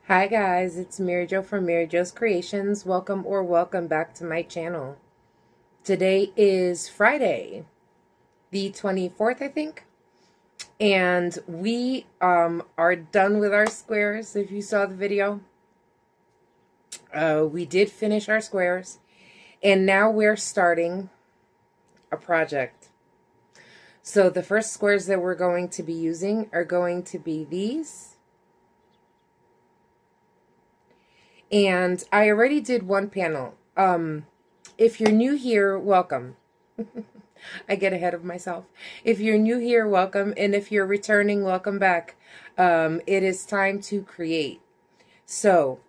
Hi guys, it's Mary Jo from Mary Jo's Creations. Welcome back to my channel. Today is Friday, the 24th, I think. And we are done with our squares. If you saw the video, we did finish our squares. And now we're starting a project. So the first squares that we're going to be using are going to be these. And I already did one panel. If you're new here, welcome. I get ahead of myself. If you're new here, welcome. And if you're returning, welcome back. It is time to create. So,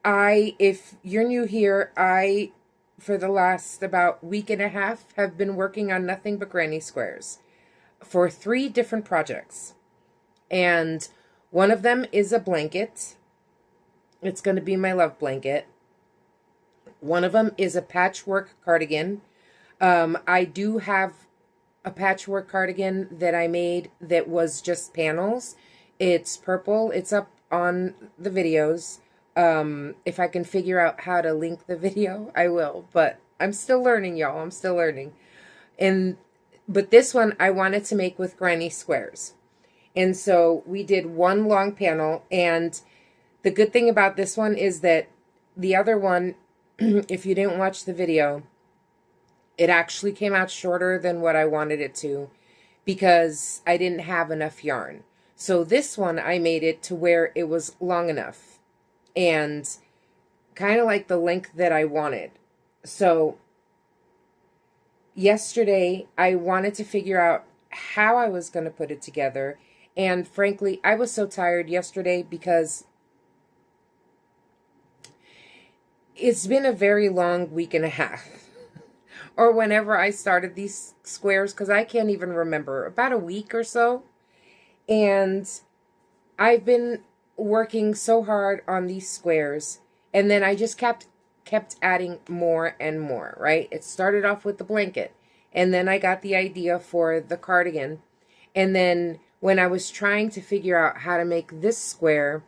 if you're new here, for the last about week and a half, have been working on nothing but granny squares for 3 different projects. And one of them is a blanket. It's going to be my love blanket. One of them is a patchwork cardigan. I do have a patchwork cardigan that I made that was just panels. It's purple. It's up on the videos. If I can figure out how to link the video, I will. But I'm still learning, y'all. I'm still learning. But this one I wanted to make with granny squares. And so we did one long panel. And the good thing about this one is that the other one, if you didn't watch the video, it actually came out shorter than what I wanted it to because I didn't have enough yarn. So this one, I made it to where it was long enough and kind of like the length that I wanted. So yesterday, I wanted to figure out how I was going to put it together. And frankly, I was so tired yesterday because it's been a very long week and a half. Or whenever I started these squares, because I can't even remember, about a week or so. And I've been working so hard on these squares, and then I just kept adding more and more, right? It started off with the blanket, and then I got the idea for the cardigan. And then when I was trying to figure out how to make this square,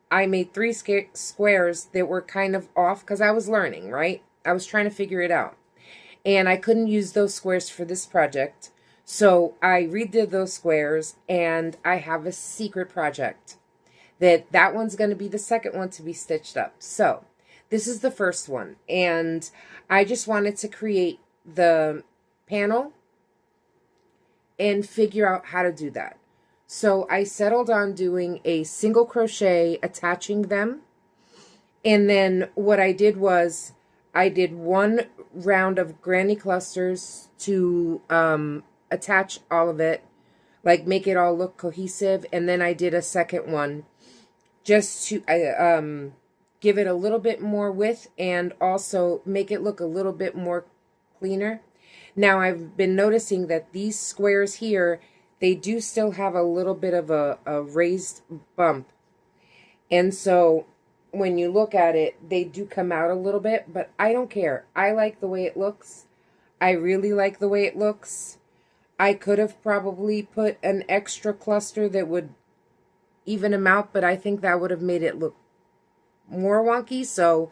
I made 3 squares that were kind of off because I was learning, right? I was trying to figure it out. And I couldn't use those squares for this project. So I redid those squares, and I have a secret project. That one's going to be the second one to be stitched up. So this is the first one. And I just wanted to create the panel and figure out how to do that. So I settled on doing a single crochet, attaching them. And then what I did was I did 1 round of granny clusters to attach all of it, like make it all look cohesive. And then I did a second one just to give it a little bit more width and also make it look a little bit more cleaner. Now I've been noticing that these squares here, they do still have a little bit of a raised bump. And so when you look at it, they do come out a little bit, but I don't care. I like the way it looks. I really like the way it looks. I could have probably put an extra cluster that would even them out, but I think that would have made it look more wonky. So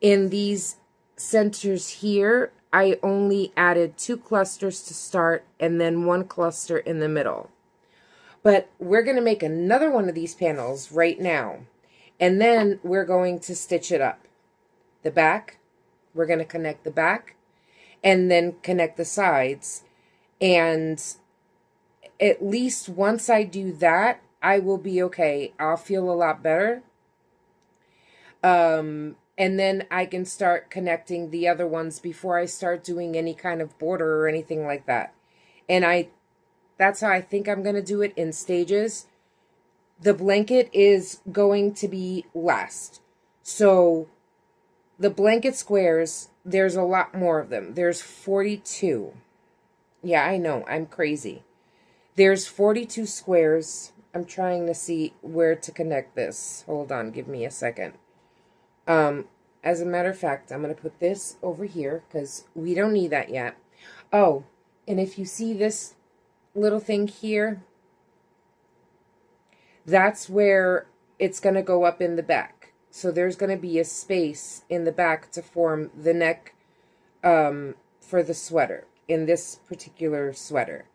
in these centers here, I only added 2 clusters to start and then 1 cluster in the middle. But we're going to make another one of these panels right now. And then we're going to stitch it up. The back, we're going to connect the back and then connect the sides. And at least once I do that, I will be okay. I'll feel a lot better. And then I can start connecting the other ones before I start doing any kind of border or anything like that. And that's how I think I'm going to do it, in stages. The blanket is going to be last. So the blanket squares, there's a lot more of them. There's 42. Yeah, I know, I'm crazy. There's 42 squares. I'm trying to see where to connect this. Hold on, give me a second. As a matter of fact, I'm going to put this over here because we don't need that yet. Oh, and if you see this little thing here, that's where it's going to go up in the back. So there's going to be a space in the back to form the neck for the sweater, in this particular sweater.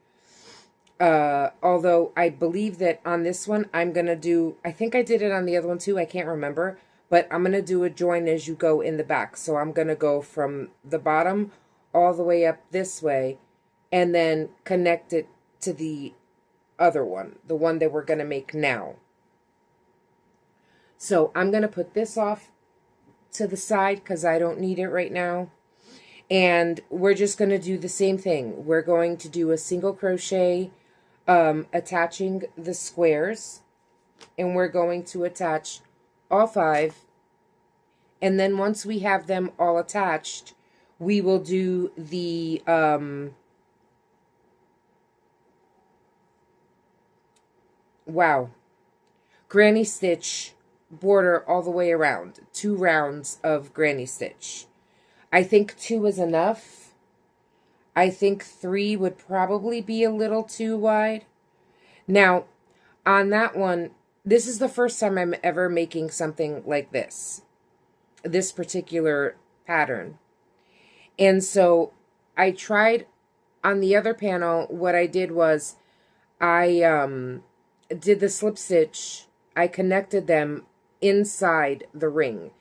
Although I believe that on this one, I'm going to do, I think I did it on the other one too, I can't remember, but I'm going to do a join as you go in the back. So I'm going to go from the bottom all the way up this way, and then connect it to the other one, the one that we're going to make now. So I'm going to put this off to the side because I don't need it right now. And we're just going to do the same thing. We're going to do a single crochet attaching the squares, and we're going to attach all 5. And then once we have them all attached, we will do the granny stitch border all the way around. 2 rounds of granny stitch. I think 2 is enough. I think 3 would probably be a little too wide. Now, on that one, this is the first time I'm ever making something like this particular pattern. And so I tried on the other panel, what I did was I did the slip stitch. I connected them inside the ring.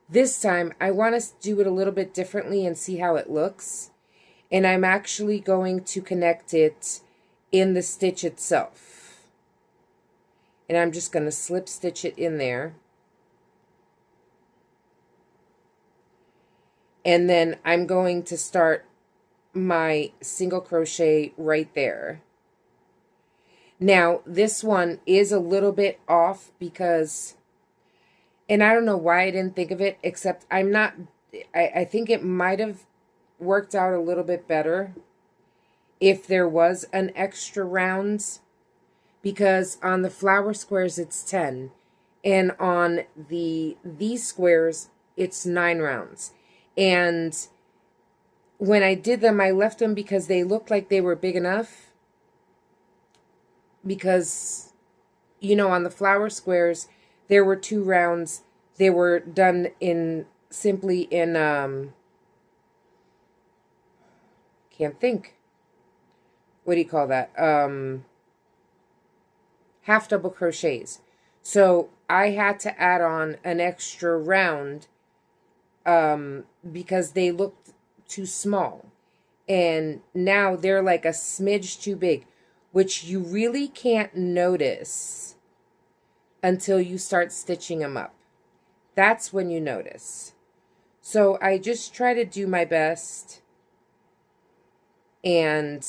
This time, I want to do it a little bit differently and see how it looks. And I'm actually going to connect it in the stitch itself. And I'm just going to slip stitch it in there. And then I'm going to start my single crochet right there. Now, this one is a little bit off because, and I don't know why I didn't think of it, except I think it might have worked out a little bit better if there was an extra round, because on the flower squares it's 10, and on these squares it's 9 rounds. And when I did them, I left them because they looked like they were big enough. Because, you know, on the flower squares, there were 2 rounds. They were done simply in, can't think. What do you call that? Half double crochets. So I had to add on an extra round because they looked too small. And now they're like a smidge too big, which you really can't notice until you start stitching them up. That's when you notice. So I just try to do my best and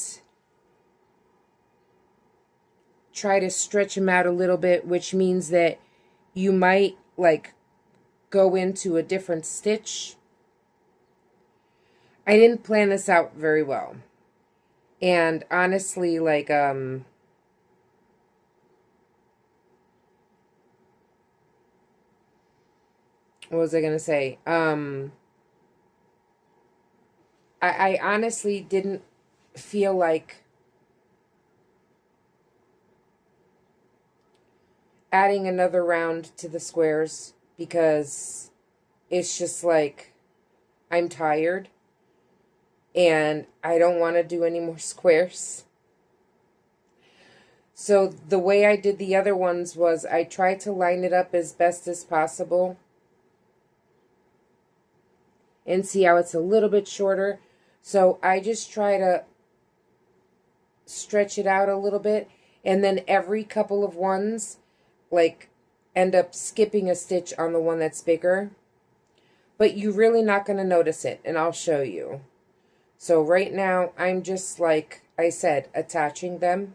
try to stretch them out a little bit, which means that you might like go into a different stitch. I didn't plan this out very well. And honestly, like, what was I going to say? I honestly didn't feel like adding another round to the squares because it's just like I'm tired and I don't want to do any more squares. So the way I did the other ones was I tried to line it up as best as possible and see how it's a little bit shorter. So I just try to stretch it out a little bit, and then every couple of ones, like, end up skipping a stitch on the one that's bigger. But you're really not going to notice it, and I'll show you. So right now, I'm just, like I said, attaching them.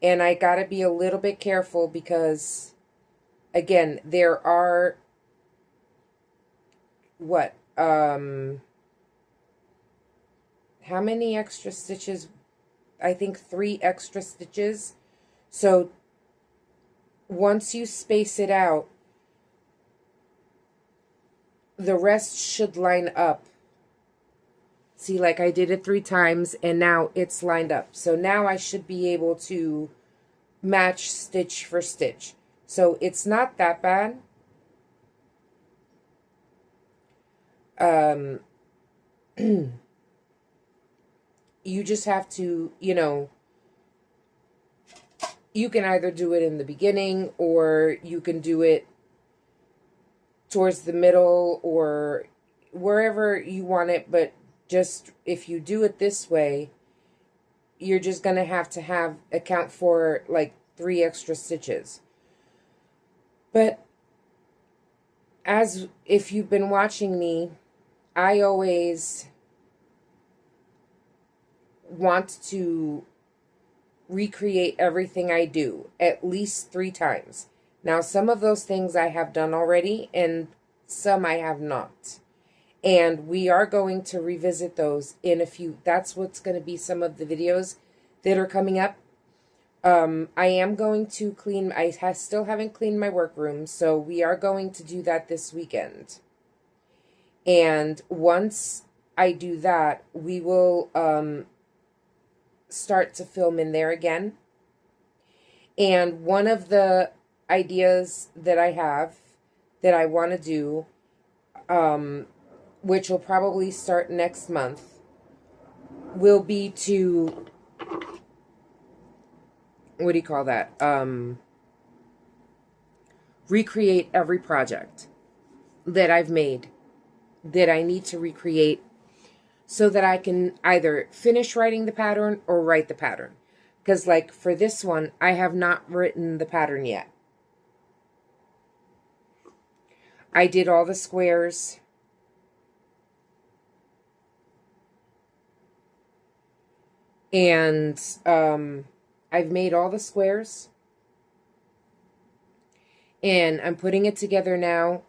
And I got to be a little bit careful because, again, there are, how many extra stitches? I think 3 extra stitches. So once you space it out, the rest should line up. See, like I did it 3 times and now it's lined up. So now I should be able to match stitch for stitch. So it's not that bad. You just have to, you can either do it in the beginning or you can do it towards the middle or wherever you want it. But just if you do it this way, you're just going to have account for like 3 extra stitches. But as if you've been watching me, I always want to recreate everything I do at least 3 times. Now, some of those things I have done already and some I have not. And we are going to revisit those in a few. That's what's going to be some of the videos that are coming up. I am going to clean. I still haven't cleaned my workroom, so we are going to do that this weekend. And once I do that, we will start to film in there again. And one of the ideas that I have that I want to do, which will probably start next month, will be to, what do you call that? Recreate every project that I've made that I need to recreate so that I can either finish writing the pattern or write the pattern. Because like for this one, I have not written the pattern yet. I did all the squares. And I've made all the squares. And I'm putting it together now.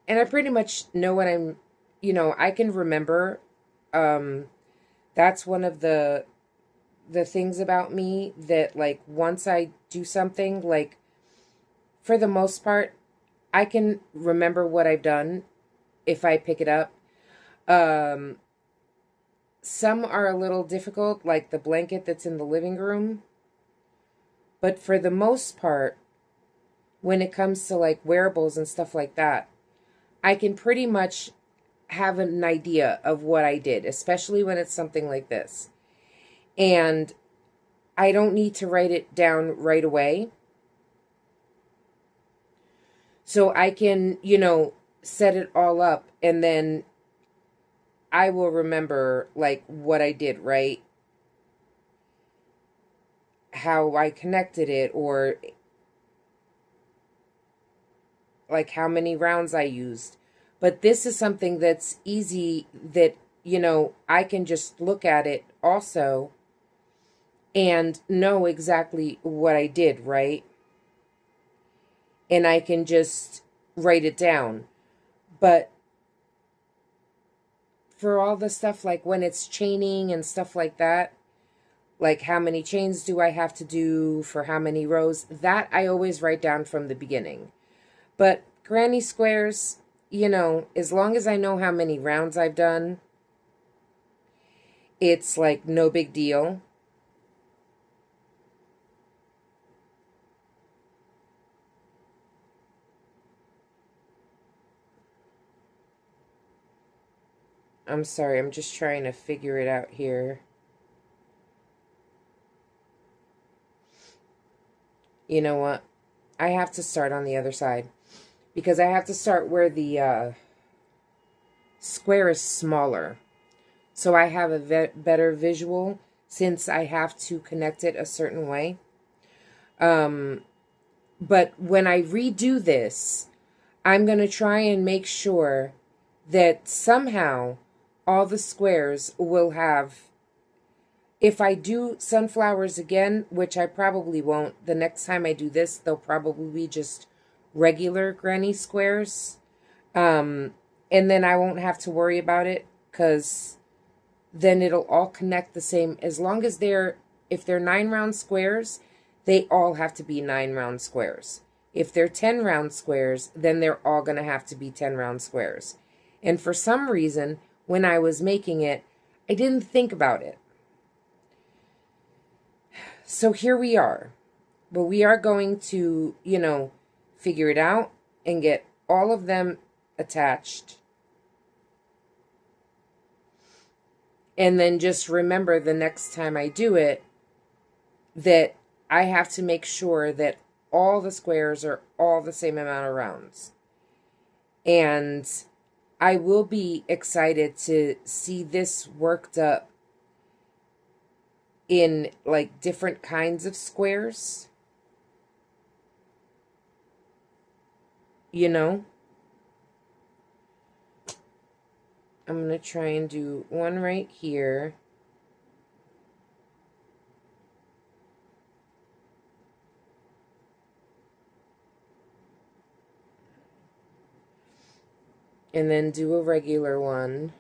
And I pretty much know what I'm, I can remember. That's one of the things about me that, like, once I do something, like, for the most part, I can remember what I've done if I pick it up. Some are a little difficult, like the blanket that's in the living room. But for the most part, when it comes to, like, wearables and stuff like that, I can pretty much have an idea of what I did, especially when it's something like this. And I don't need to write it down right away. So I can, set it all up and then I will remember, like, what I did, right? How I connected it, or like how many rounds I used. But this is something that's easy that, I can just look at it also and know exactly what I did, right? And I can just write it down. But for all the stuff, like when it's chaining and stuff like that, like how many chains do I have to do for how many rows, that I always write down from the beginning. But granny squares, as long as I know how many rounds I've done, it's like no big deal. I'm sorry, I'm just trying to figure it out here. You know what? I have to start on the other side. Because I have to start where the square is smaller. So I have a better visual since I have to connect it a certain way. But when I redo this, I'm going to try and make sure that somehow all the squares will have, if I do sunflowers again, which I probably won't, the next time I do this, they'll probably be just regular granny squares. And then I won't have to worry about it because then it'll all connect the same. As long as if they're 9 round squares, they all have to be 9 round squares. If they're 10 round squares, then they're all going to have to be 10 round squares. And for some reason, when I was making it, I didn't think about it. So here we are. But we are going to, figure it out and get all of them attached. And then just remember the next time I do it that I have to make sure that all the squares are all the same amount of rounds. And I will be excited to see this worked up in like different kinds of squares. I'm going to try and do one right here. And then do a regular one.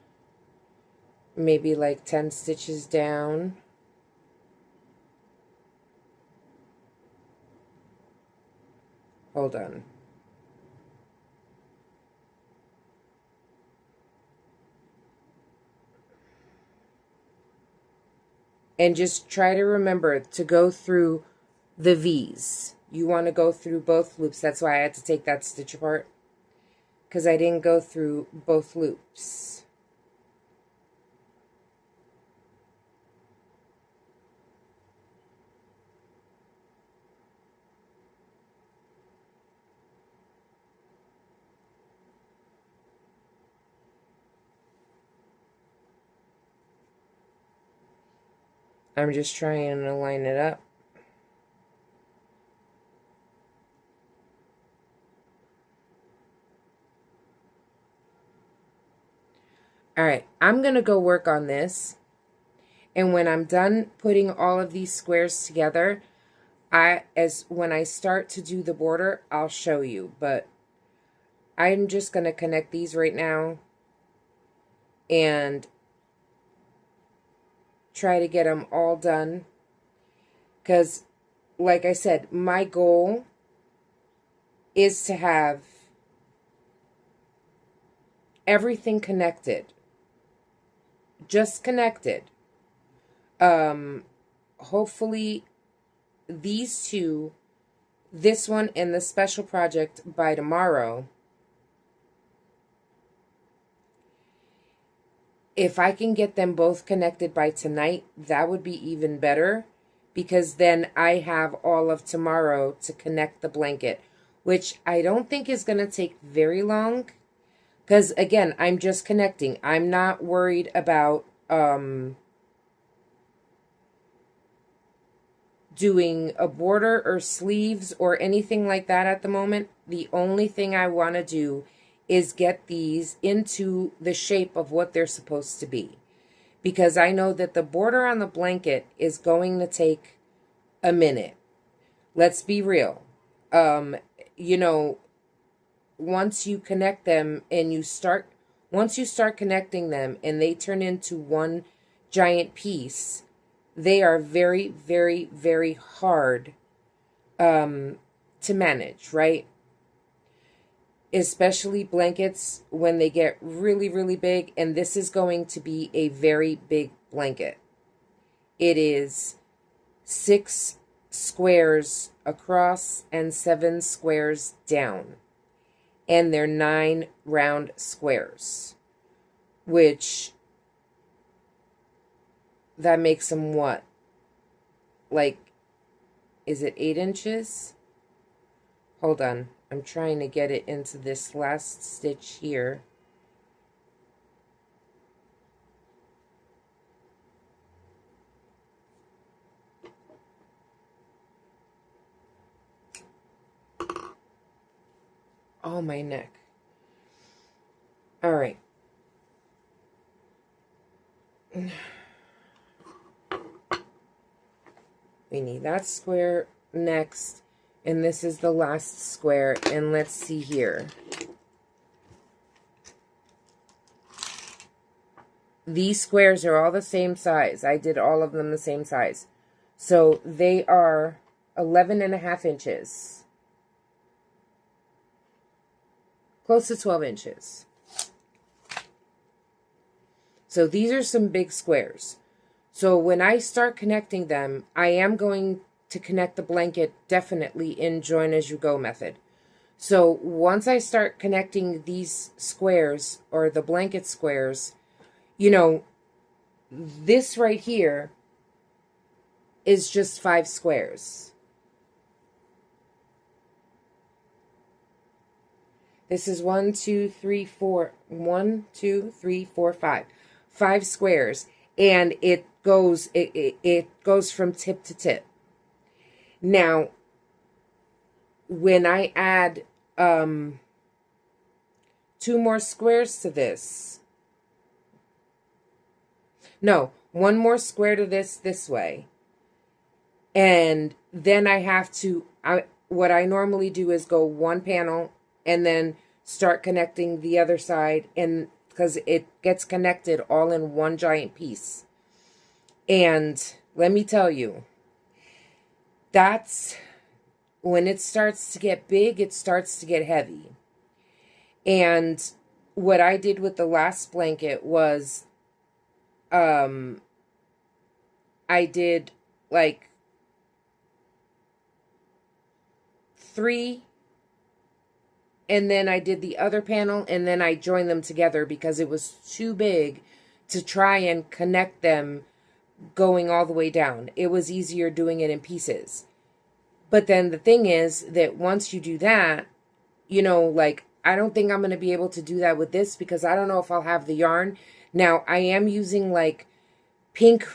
Maybe like 10 stitches down. Hold on. And just try to remember to go through the V's. You want to go through both loops. That's why I had to take that stitch apart, because I didn't go through both loops. I'm just trying to line it up. All right, I'm going to go work on this. And when I'm done putting all of these squares together, when I start to do the border, I'll show you. But I'm just going to connect these right now and try to get them all done. Because, like I said, my goal is to have everything connected. Just connected. Hopefully these two, this one and the special project, by tomorrow. If I can get them both connected by tonight, that would be even better, because then I have all of tomorrow to connect the blanket, which I don't think is going to take very long, because again, I'm just connecting. I'm not worried about doing a border or sleeves or anything like that at the moment. The only thing I want to do is get these into the shape of what they're supposed to be, because I know that the border on the blanket is going to take a minute. Let's be real. Once you connect them and once you start connecting them and they turn into one giant piece, they are very, very, very hard to manage, right? Especially blankets when they get really, really big. And this is going to be a very big blanket. It is 6 squares across and 7 squares down. And they're 9 round squares, which that makes them what? Like, is it 8 inches? Hold on. I'm trying to get it into this last stitch here. Oh, my neck. All right. We need that square next. And this is the last square. And let's see here. These squares are all the same size. I did all of them the same size. So they are 11.5 inches. Close to 12 inches. So these are some big squares. So when I start connecting them, I am going to connect the blanket definitely in join as you go method. So once I start connecting these squares or the blanket squares, you know, this right here is just 5 squares. This is 1, 2, 3, 4, 1, 2, 3, 4, 5. 5 squares. And it goes from tip to tip. Now, when I add 2 more squares to this, no, 1 more square to this way, and then I have to, what I normally do is go 1 panel and then start connecting the other side, and because it gets connected all in one giant piece. And let me tell you, that's when it starts to get big, it starts to get heavy. And what I did with the last blanket was I did like 3, and then I did the other panel, and then I joined them together because it was too big to try and connect them going all the way down. It was easier doing it in pieces. But then the thing is that once you do that, you know, like, I don't think I'm going to be able to do that with this because I don't know if I'll have the yarn. Now, I am using like pink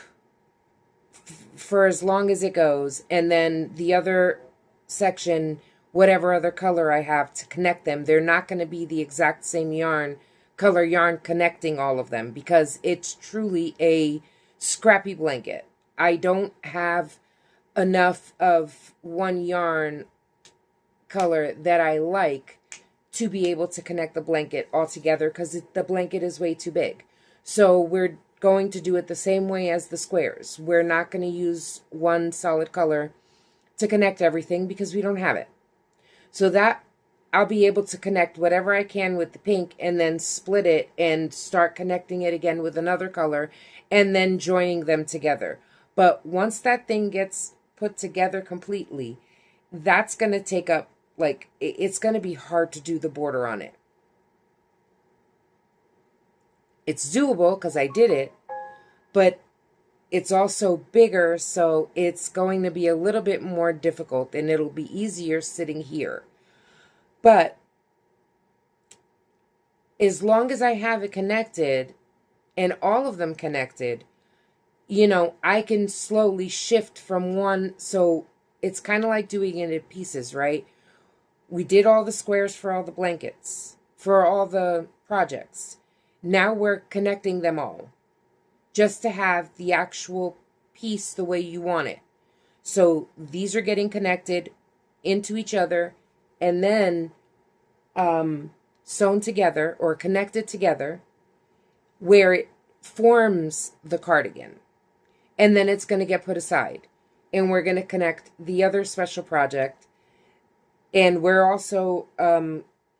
for as long as it goes, and then the other section, whatever other color I have to connect them. They're not going to be the exact same color yarn connecting all of them because it's truly a scrappy blanket. I don't have enough of one yarn color that I like to be able to connect the blanket all together because the blanket is way too big. So we're going to do it the same way as the squares. We're not going to use one solid color to connect everything because we don't have it. So that I'll be able to connect whatever I can with the pink and then split it and start connecting it again with another color and then joining them together. But once that thing gets put together completely, that's going to take up, like, it's going to be hard to do the border on it. It's doable because I did it, but it's also bigger, so it's going to be a little bit more difficult, and it'll be easier sitting here. But as long as I have it connected, and all of them connected, you know, I can slowly shift from one. So it's kind of like doing it in pieces, right? We did all the squares for all the blankets, for all the projects. Now we're connecting them all just to have the actual piece the way you want it. So these are getting connected into each other and then sewn together or connected together where it forms the cardigan. And then it's going to get put aside. And we're going to connect the other special project. And we're also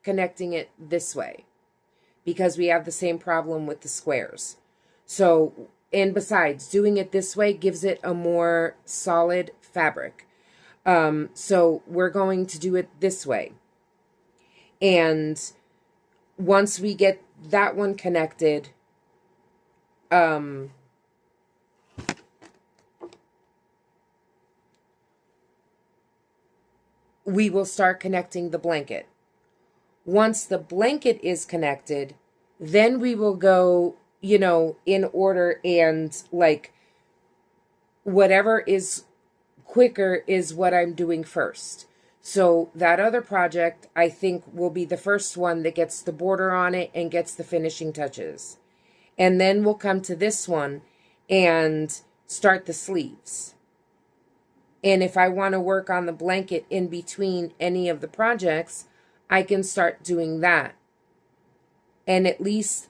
connecting it this way because we have the same problem with the squares. So, and besides, doing it this way gives it a more solid fabric. So we're going to do it this way. And once we get that one connected, we will start connecting the blanket. Once the blanket is connected, then we will go, you know, in order, and like whatever is quicker is what I'm doing first. So that other project, I think, will be the first one that gets the border on it and gets the finishing touches. And then we'll come to this one and start the sleeves. And if I want to work on the blanket in between any of the projects, I can start doing that. And at least,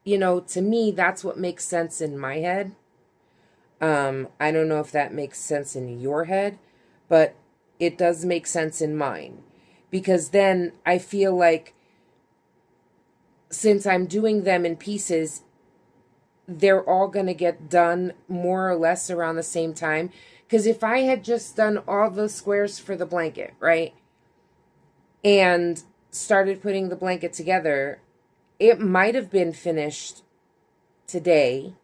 you know, to me, that's what makes sense in my head. I don't know if that makes sense in your head, but it does make sense in mine. Because then I feel like since I'm doing them in pieces, they're all going to get done more or less around the same time. Because if I had just done all the squares for the blanket, right, and started putting the blanket together, it might have been finished today,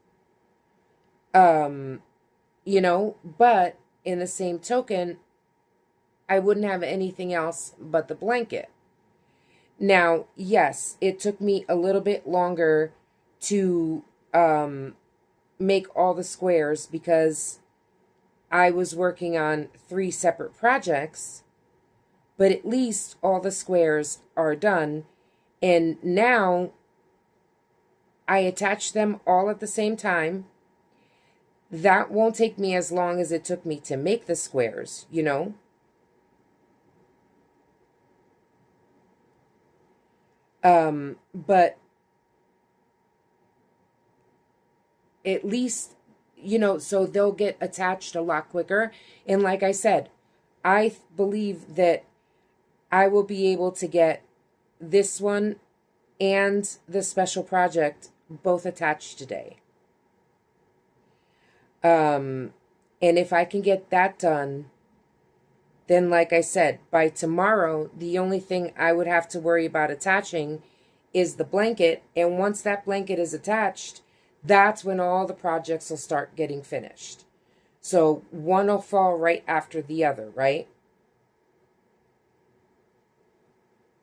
you know, but in the same token, I wouldn't have anything else but the blanket. Now, yes, it took me a little bit longer to make all the squares because I was working on 3 separate projects, but at least all the squares are done. And now I attach them all at the same time. That won't take me as long as it took me to make the squares, you know? But at least, you know, so they'll get attached a lot quicker. And like I said, I believe that I will be able to get this one and the special project both attached today. And if I can get that done, then like I said, by tomorrow, the only thing I would have to worry about attaching is the blanket. And once that blanket is attached, that's when all the projects will start getting finished. So one will fall right after the other, right?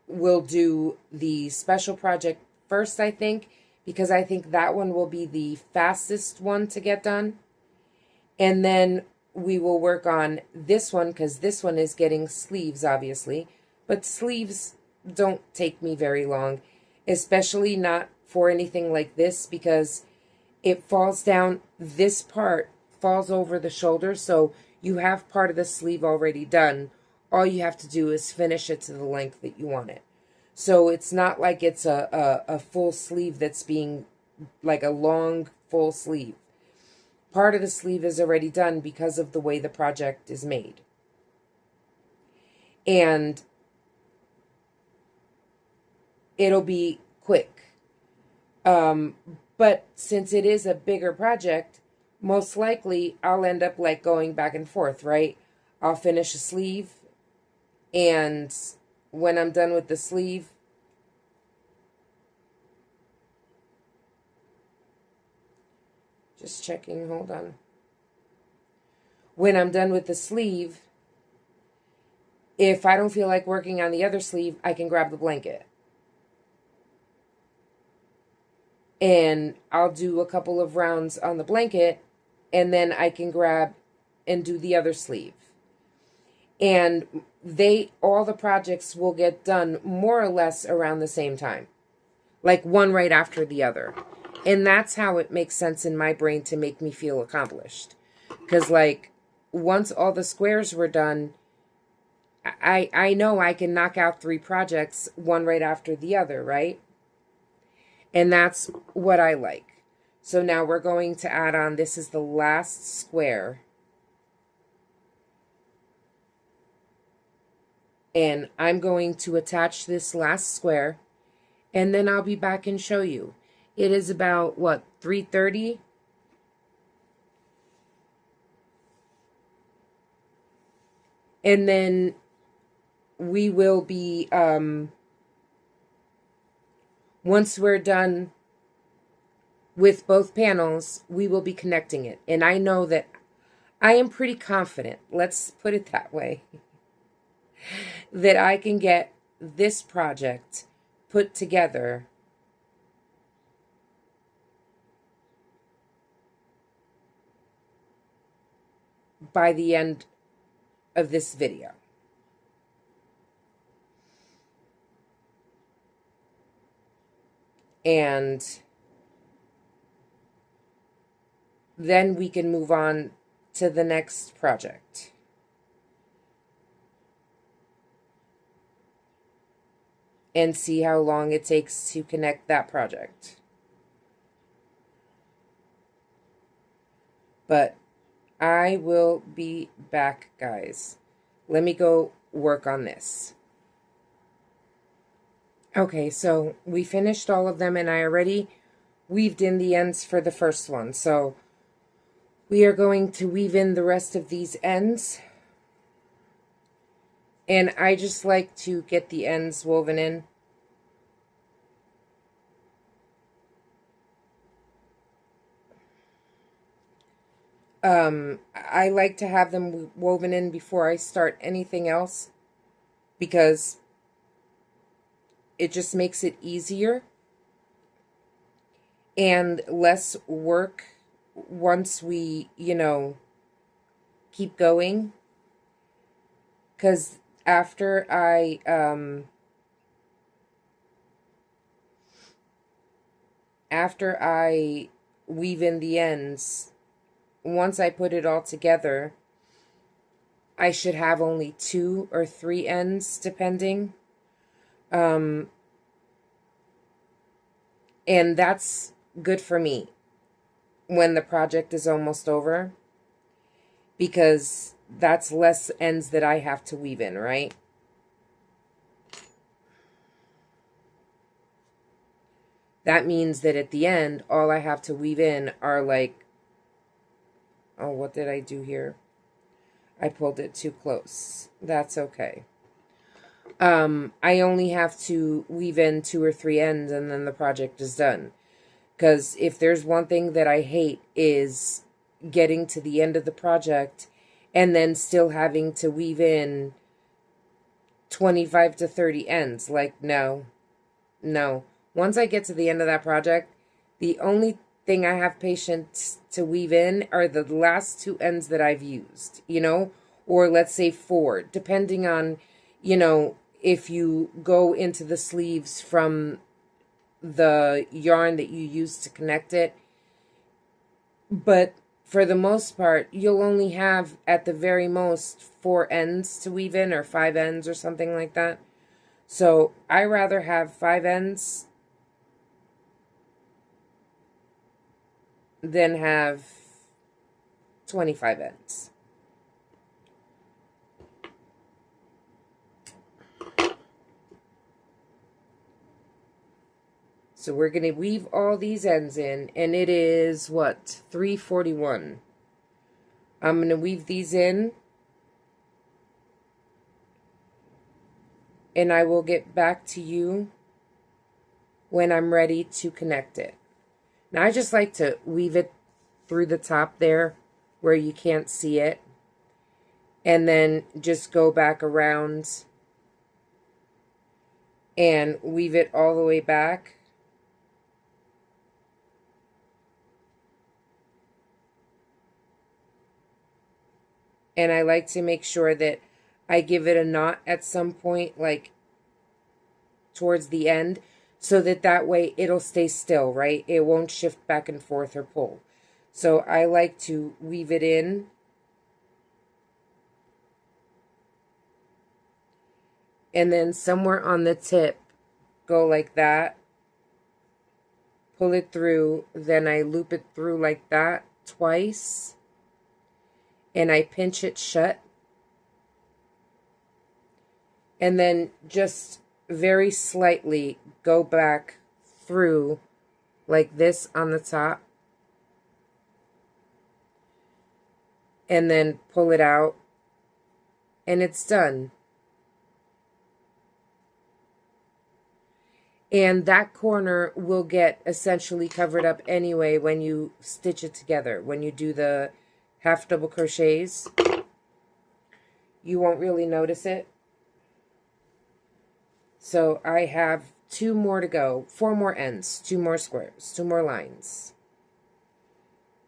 We'll do the special project first, I think, because I think that one will be the fastest one to get done. And then we will work on this one because this one is getting sleeves, obviously. But sleeves don't take me very long, especially not for anything like this because it falls down, this part falls over the shoulder, so you have part of the sleeve already done. All you have to do is finish it to the length that you want it. So it's not like it's a full sleeve that's being like a long full sleeve. Part of the sleeve is already done because of the way the project is made. And it'll be quick. But since it is a bigger project, most likely I'll end up like going back and forth, right? I'll finish a sleeve, and when I'm done with the sleeve, just checking, hold on. When I'm done with the sleeve, if I don't feel like working on the other sleeve, I can grab the blanket. And I'll do a couple of rounds on the blanket, and then I can grab and do the other sleeve. And all the projects will get done more or less around the same time. Like one right after the other. And that's how it makes sense in my brain to make me feel accomplished. Because like, once all the squares were done, I know I can knock out 3 projects, one right after the other, right? And that's what I like. So now we're going to add on, this is the last square. And I'm going to attach this last square, and then I'll be back and show you. It is about, what, 3:30? And then we will be, once we're done with both panels, we will be connecting it. And I know that I am pretty confident, let's put it that way, that I can get this project put together by the end of this video. And then we can move on to the next project. And see how long it takes to connect that project. But I will be back, guys. Let me go work on this. Okay, so we finished all of them, and I already weaved in the ends for the first one. So We are going to weave in the rest of these ends. And I just like to get the ends woven in. I like to have them woven in before I start anything else, because it just makes it easier and less work once we, keep going. Because after I weave in the ends, once I put it all together, I should have only 2 or 3 ends, depending. And that's good for me when the project is almost over, because that's less ends that I have to weave in, right? That means that at the end, all I have to weave in are like, oh, what did I do here? I pulled it too close. That's okay. I only have to weave in 2 or 3 ends and then the project is done. Because if there's one thing that I hate, is getting to the end of the project and then still having to weave in 25 to 30 ends. Like, no. Once I get to the end of that project, the only thing I have patience to weave in are the last 2 ends that I've used, or let's say 4, depending on, if you go into the sleeves from the yarn that you use to connect it. But for the most part, you'll only have at the very most 4 ends to weave in, or 5 ends or something like that. So I rather have 5 ends than have 25 ends. So we're going to weave all these ends in, and it is, what, 3:41. I'm going to weave these in, and I will get back to you when I'm ready to connect it. Now, I just like to weave it through the top there where you can't see it, and then just go back around and weave it all the way back. And I like to make sure that I give it a knot at some point, like towards the end, so that way it'll stay still, right? It won't shift back and forth or pull. So I like to weave it in. And then somewhere on the tip, go like that. Pull it through. Then I loop it through like that twice. And I pinch it shut. And then just very slightly go back through like this on the top. And then pull it out. And it's done. And that corner will get essentially covered up anyway when you stitch it together. When you do the half double crochets, you won't really notice it. So I have 2 more to go, 4 more ends, 2 more squares, 2 more lines.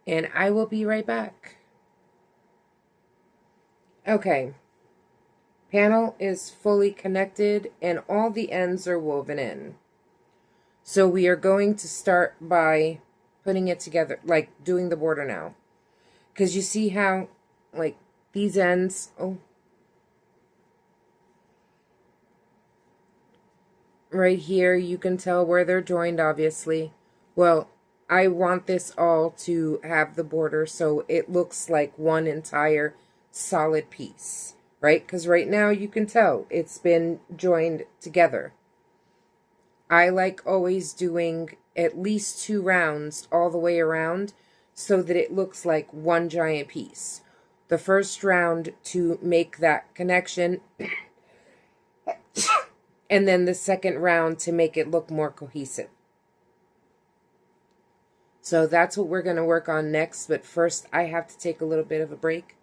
And I will be right back. Okay. Panel is fully connected and all the ends are woven in. So we are going to start by putting it together, like doing the border now. Because you see how, like, these ends, right here, you can tell where they're joined, obviously. Well, I want this all to have the border so it looks like one entire solid piece, right? Because right now you can tell it's been joined together. I like always doing at least 2 rounds all the way around so that it looks like one giant piece. The first round to make that connection, and then the second round to make it look more cohesive. So that's what we're going to work on next, but first I have to take a little bit of a break.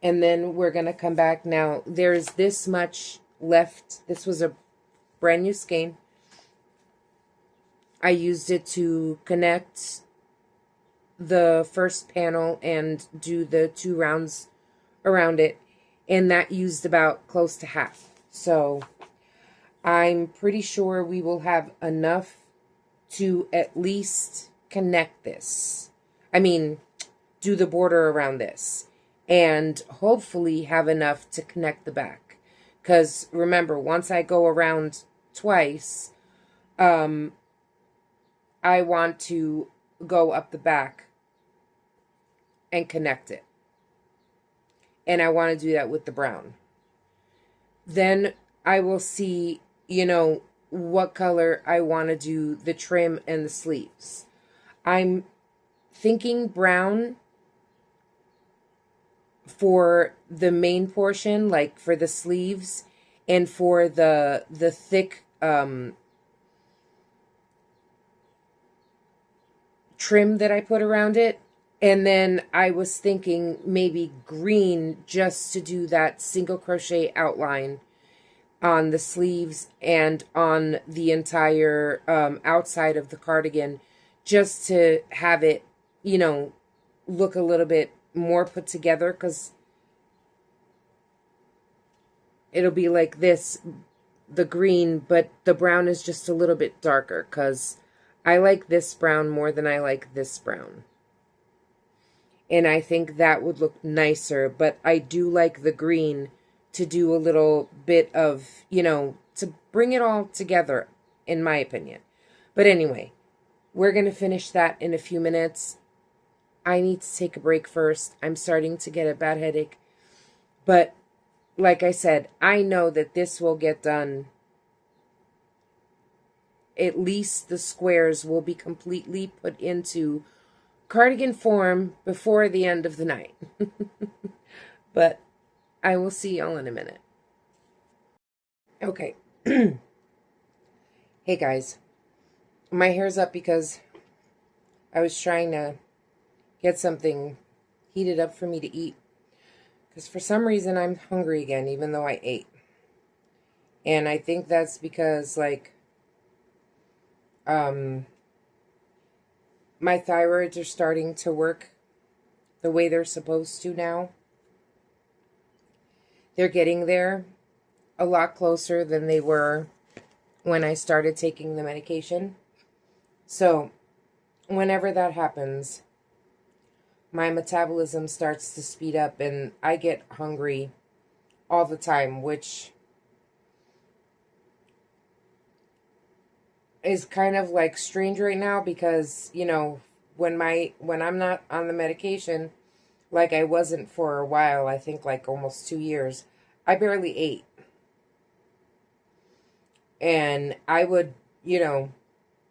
And then we're going to come back. Now, there's this much left. This was a brand new skein. I used it to connect the first panel and do the 2 rounds around it. And that used about close to half. So I'm pretty sure we will have enough to at least connect this. I mean, do the border around this. And hopefully have enough to connect the back. Because remember, once I go around twice, I want to go up the back and connect it. And I want to do that with the brown. Then I will see, you know, what color I want to do the trim and the sleeves. I'm thinking brown for the main portion, like for the sleeves, and for the thick trim that I put around it. And then I was thinking maybe green just to do that single crochet outline on the sleeves and on the entire outside of the cardigan, just to have it, you know, look a little bit more put together, because it'll be like this, the green, but the brown is just a little bit darker, because I like this brown more than I like this brown. And I think that would look nicer, but I do like the green to do a little bit of, you know, to bring it all together, in my opinion. But anyway, we're going to finish that in a few minutes. I need to take a break first. I'm starting to get a bad headache. But like I said, I know that this will get done. At least the squares will be completely put into cardigan form before the end of the night. But I will see y'all in a minute. Okay. Hey guys. My hair's up because I was trying to get something heated up for me to eat. Because for some reason I'm hungry again, even though I ate. And I think that's because, like, my thyroids are starting to work the way they're supposed to now. They're getting there a lot closer than they were when I started taking the medication. So, whenever that happens, my metabolism starts to speed up and I get hungry all the time, which is kind of like strange right now because, you know, when I'm not on the medication, like I wasn't for a while, I think like almost 2 years, I barely ate. And I would, you know,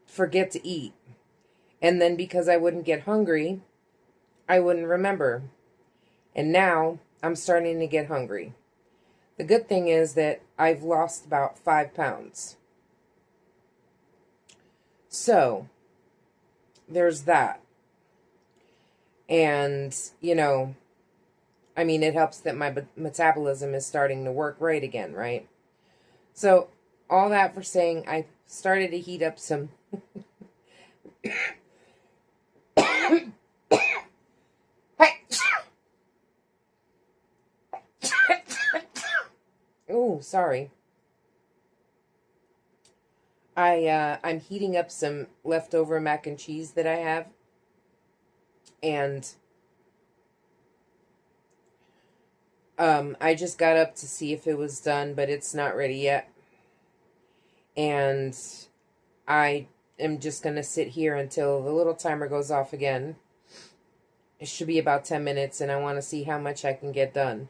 forget to eat. And then because I wouldn't get hungry, I wouldn't remember. And now I'm starting to get hungry. The good thing is that I've lost about 5 pounds. So, there's that. And, you know, I mean, it helps that my metabolism is starting to work right again, right? So, all that for saying I started to heat up some... Oh, sorry. I'm heating up some leftover mac and cheese that I have. And I just got up to see if it was done, but it's not ready yet. And I am just going to sit here until the little timer goes off again. It should be about 10 minutes, and I want to see how much I can get done.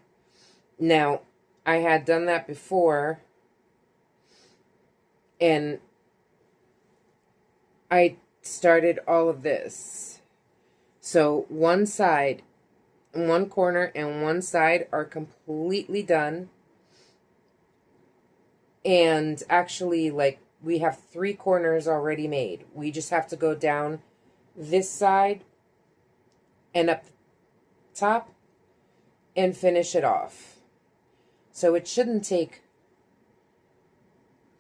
Now, I had done that before, and I started all of this. So one side, one corner and one side are completely done. And actually, like, we have 3 corners already made. We just have to go down this side and up the top and finish it off. So it shouldn't take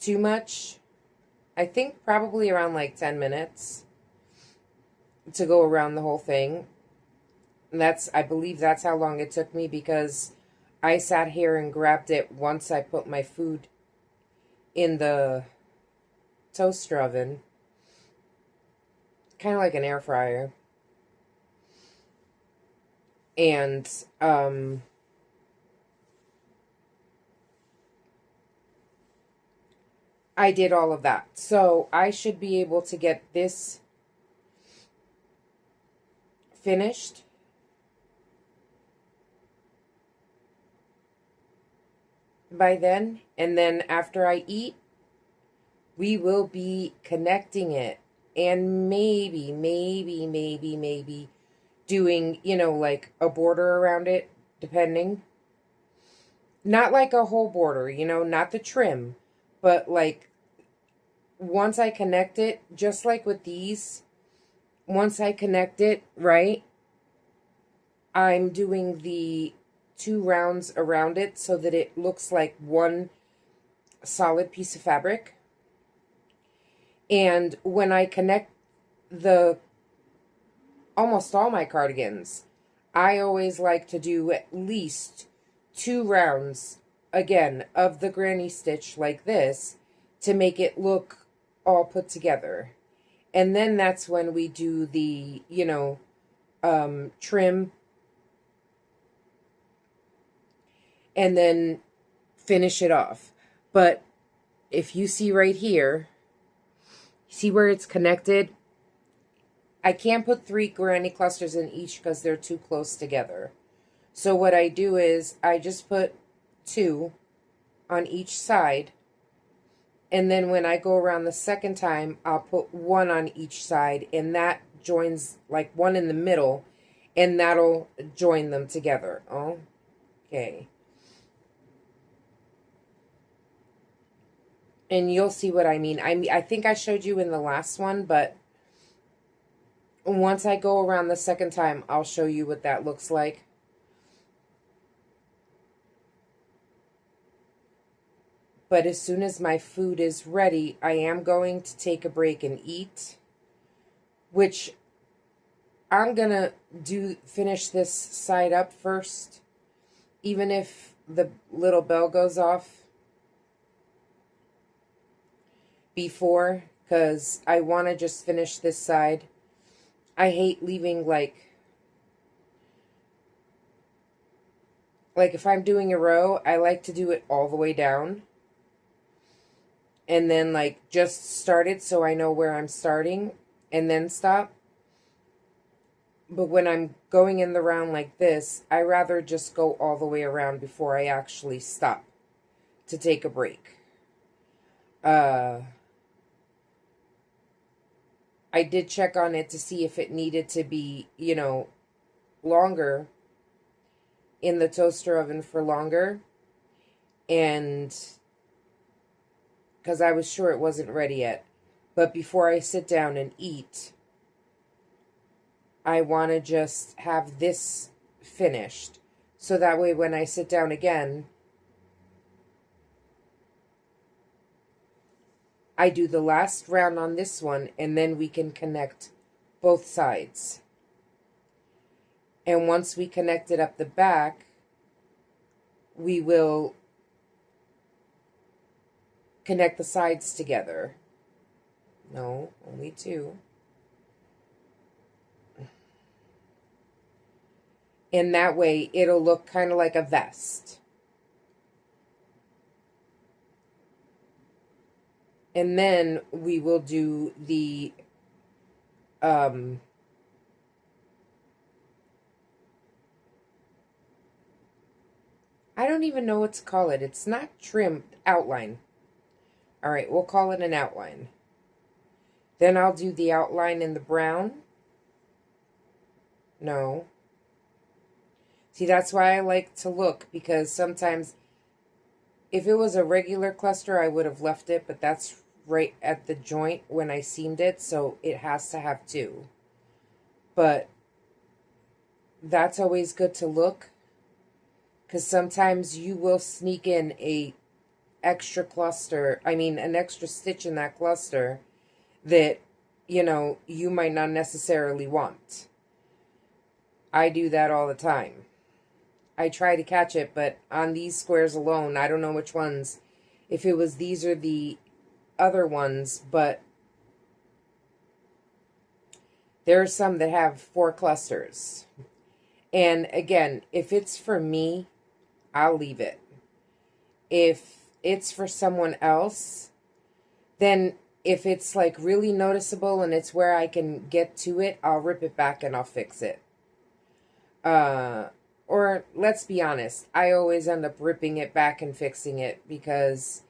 too much. I think probably around like 10 minutes to go around the whole thing. And I believe that's how long it took me, because I sat here and grabbed it once I put my food in the toaster oven. Kind of like an air fryer. And, I did all of that. So I should be able to get this finished by then. And then after I eat, we will be connecting it. And maybe doing, like a border around it, depending. Not like a whole border, not the trim, but like once I connect it, just like with these, once I connect it, right, I'm doing the 2 rounds around it so that it looks like one solid piece of fabric. And when I connect almost all my cardigans, I always like to do at least 2 rounds, again, of the granny stitch like this, to make it look all put together. And then that's when we do the, trim, and then finish it off. But if you see right here, see where it's connected? I can't put 3 granny clusters in each because they're too close together. So what I do is I just put 2 on each side. And then when I go around the second time, I'll put 1 on each side. And that joins, like, 1 in the middle. And that'll join them together. Okay. And you'll see what I mean. I think I showed you in the last one, but once I go around the second time, I'll show you what that looks like. But as soon as my food is ready, I am going to take a break and eat, which I'm going to finish this side up first, even if the little bell goes off before, because I want to just finish this side. I hate leaving, like if I'm doing a row, I like to do it all the way down. And then, like, just start it so I know where I'm starting and then stop. But when I'm going in the round like this, I rather just go all the way around before I actually stop to take a break. I did check on it to see if it needed to be, longer in the toaster oven for longer. And because I was sure it wasn't ready yet. But before I sit down and eat, I want to just have this finished. So that way when I sit down again, I do the last round on this one, and then we can connect both sides. And once we connect it up the back, we will connect the sides together. No, only 2. And that way, it'll look kind of like a vest. And then we will do the I don't even know what to call it. It's not trim, outline. All right, we'll call it an outline. Then I'll do the outline in the brown. No. See, that's why I like to look, because sometimes if it was a regular cluster, I would have left it, but that's right at the joint when I seamed it, so it has to have two. But that's always good to look, because sometimes you will sneak in an extra stitch in that cluster that, you might not necessarily want. I do that all the time. I try to catch it, but on these squares alone, I don't know which ones, if it was these or the other ones, but there are some that have 4 clusters. And again, if it's for me, I'll leave it. If it's for someone else, then if it's like really noticeable and it's where I can get to it, I'll rip it back and I'll fix it. Or let's be honest, I always end up ripping it back and fixing it because,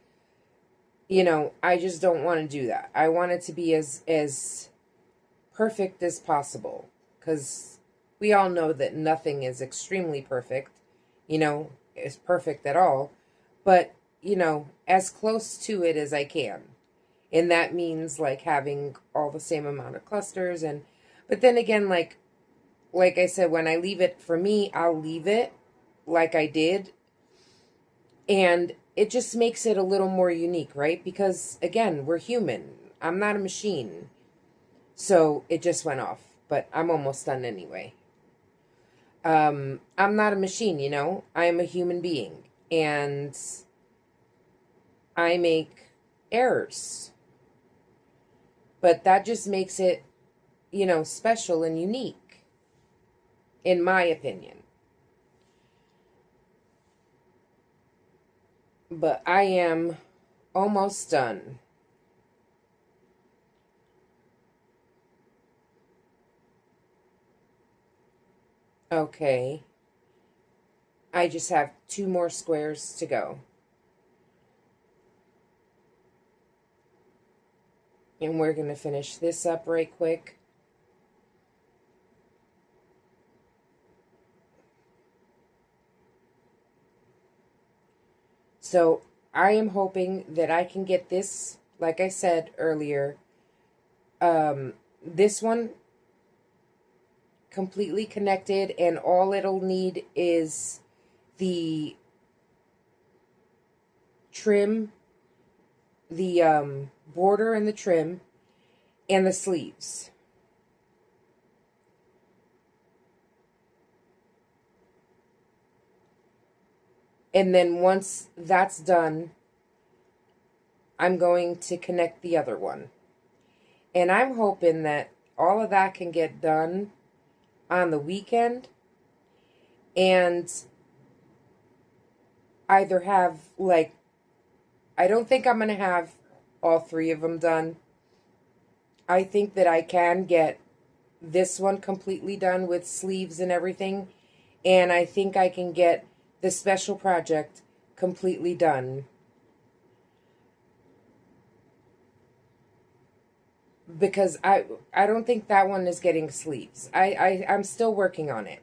I just don't want to do that. I want it to be as perfect as possible, because we all know that nothing is extremely perfect, is perfect at all, but, as close to it as I can. And that means like having all the same amount of clusters, but then again, like I said, when I leave it for me, I'll leave it like I did. And it just makes it a little more unique, right? Because again, we're human. I'm not a machine. So it just went off, but I'm almost done anyway. I'm not a machine, I am a human being, and I make errors. But that just makes it, special and unique, in my opinion. But I am almost done. Okay. I just have 2 more squares to go. And we're going to finish this up right quick. So I am hoping that I can get this, like I said earlier, this one completely connected, and all it'll need is the trim, the border and the trim, and the sleeves. And then once that's done, I'm going to connect the other one. And I'm hoping that all of that can get done on the weekend, and either have, like, I don't think I'm going to have all 3 of them done. I think that I can get this one completely done with sleeves and everything, and I think I can get the special project completely done. Because I don't think that one is getting sleeves. I'm still working on it.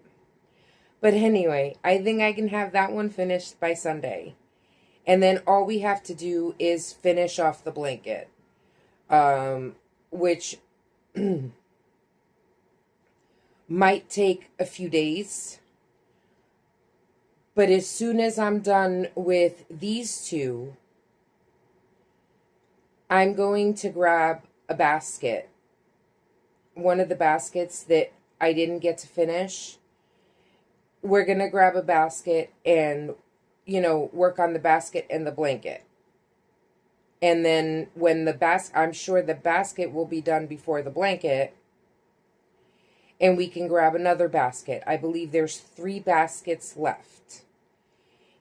But anyway, I think I can have that one finished by Sunday. And then all we have to do is finish off the blanket. Which might take a few days. But as soon as I'm done with these 2, I'm going to grab a basket. One of the baskets that I didn't get to finish. We're going to grab a basket and, work on the basket and the blanket. And then when I'm sure the basket will be done before the blanket. And we can grab another basket. I believe there's 3 baskets left.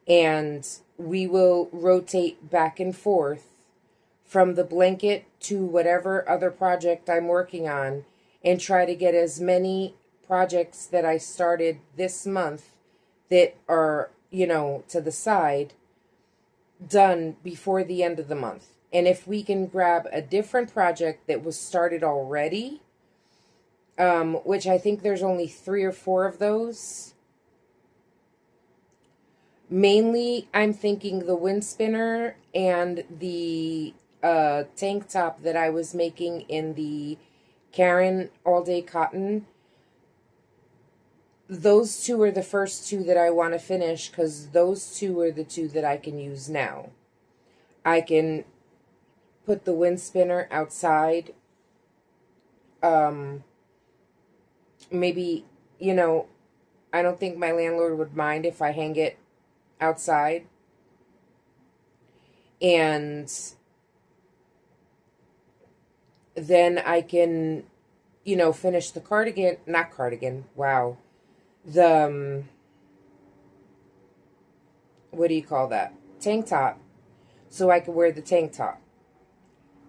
And we will rotate back and forth from the blanket to whatever other project I'm working on, and try to get as many projects that I started this month that are, to the side, done before the end of the month. And if we can grab a different project that was started already which I think there's only 3 or 4 of those. Mainly, I'm thinking the wind spinner and the tank top that I was making in the Karen All Day Cotton. Those 2 are the first 2 that I want to finish because those 2 are the 2 that I can use now. I can put the wind spinner outside. Maybe, I don't think my landlord would mind if I hang it outside. And then I can, finish the cardigan, not cardigan, wow. The, what do you call that? Tank top. So I can wear the tank top.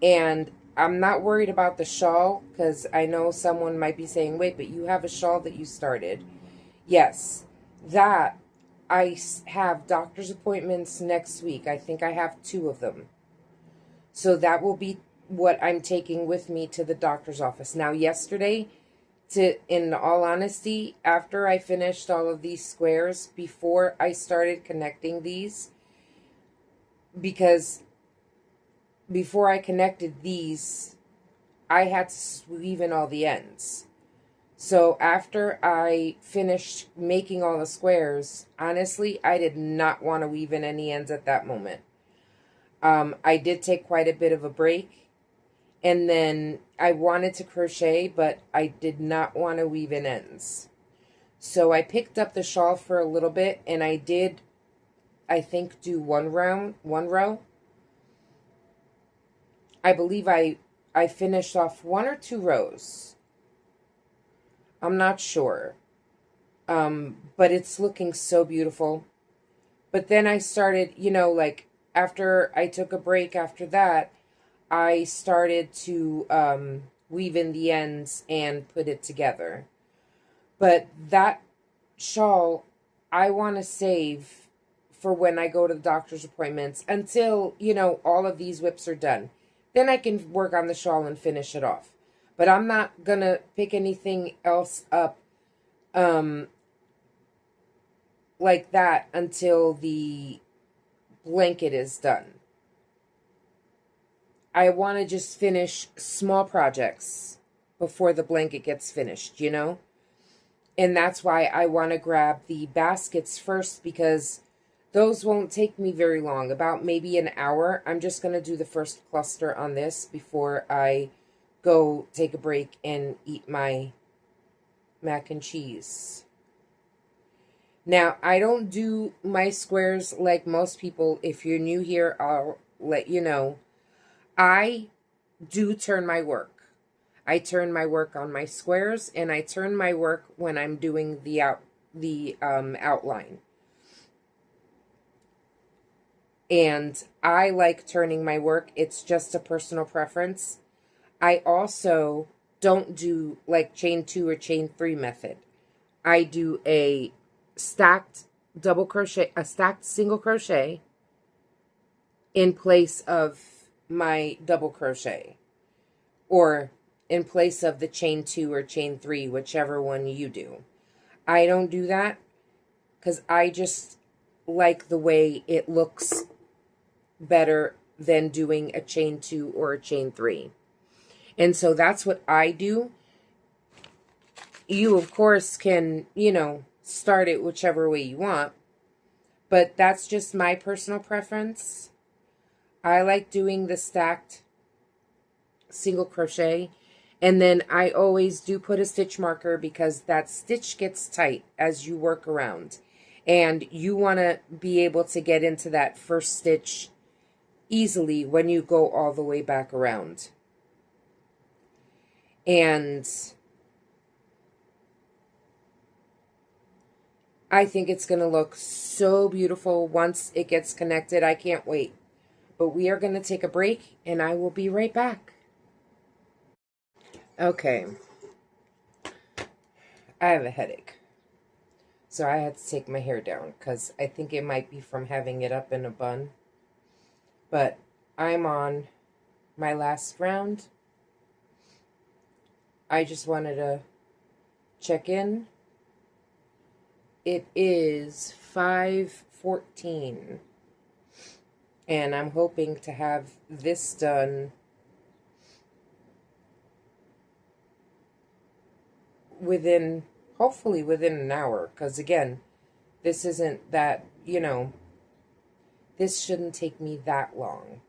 And I'm not worried about the shawl because I know someone might be saying, wait, but you have a shawl that you started. Yes, that I have doctor's appointments next week. I think I have 2 of them. So that will be what I'm taking with me to the doctor's office. Now, yesterday, in all honesty, after I finished all of these squares, before I started connecting these, because before I connected these, I had to weave in all the ends. So after I finished making all the squares, honestly, I did not want to weave in any ends at that moment. I did take quite a bit of a break, and then I wanted to crochet, but I did not want to weave in ends. So I picked up the shawl for a little bit, and I did, I think, do one row. I believe I finished off 1 or 2 rows. I'm not sure. But it's looking so beautiful. But then I started, like after I took a break after that, I started to weave in the ends and put it together. But that shawl, I want to save for when I go to the doctor's appointments until, all of these whips are done. Then I can work on the shawl and finish it off. But I'm not going to pick anything else up like that until the blanket is done. I want to just finish small projects before the blanket gets finished, And that's why I want to grab the baskets first, because those won't take me very long, about maybe an hour. I'm just going to do the first cluster on this before I go take a break and eat my mac and cheese. Now, I don't do my squares like most people. If you're new here, I'll let you know. I do turn my work. I turn my work on my squares, and I turn my work when I'm doing the outline. And I like turning my work. It's just a personal preference. I also don't do like chain 2 or chain 3 method. I do a stacked single crochet in place of my double crochet, or in place of the chain 2 or chain 3, whichever one you do. I don't do that because I just like the way it looks better than doing a chain 2 or a chain 3. And so that's what I do. You, of course, can, start it whichever way you want. But that's just my personal preference. I like doing the stacked single crochet. And then I always do put a stitch marker because that stitch gets tight as you work around. And you want to be able to get into that first stitch easily when you go all the way back around. And I think it's going to look so beautiful once it gets connected. I can't wait. But we are going to take a break, and I will be right back. Okay. I have a headache. So I had to take my hair down because I think it might be from having it up in a bun. But I'm on my last round. I just wanted to check in. It is 5:14. And I'm hoping to have this done hopefully within an hour. Because again, this isn't that, this shouldn't take me that long.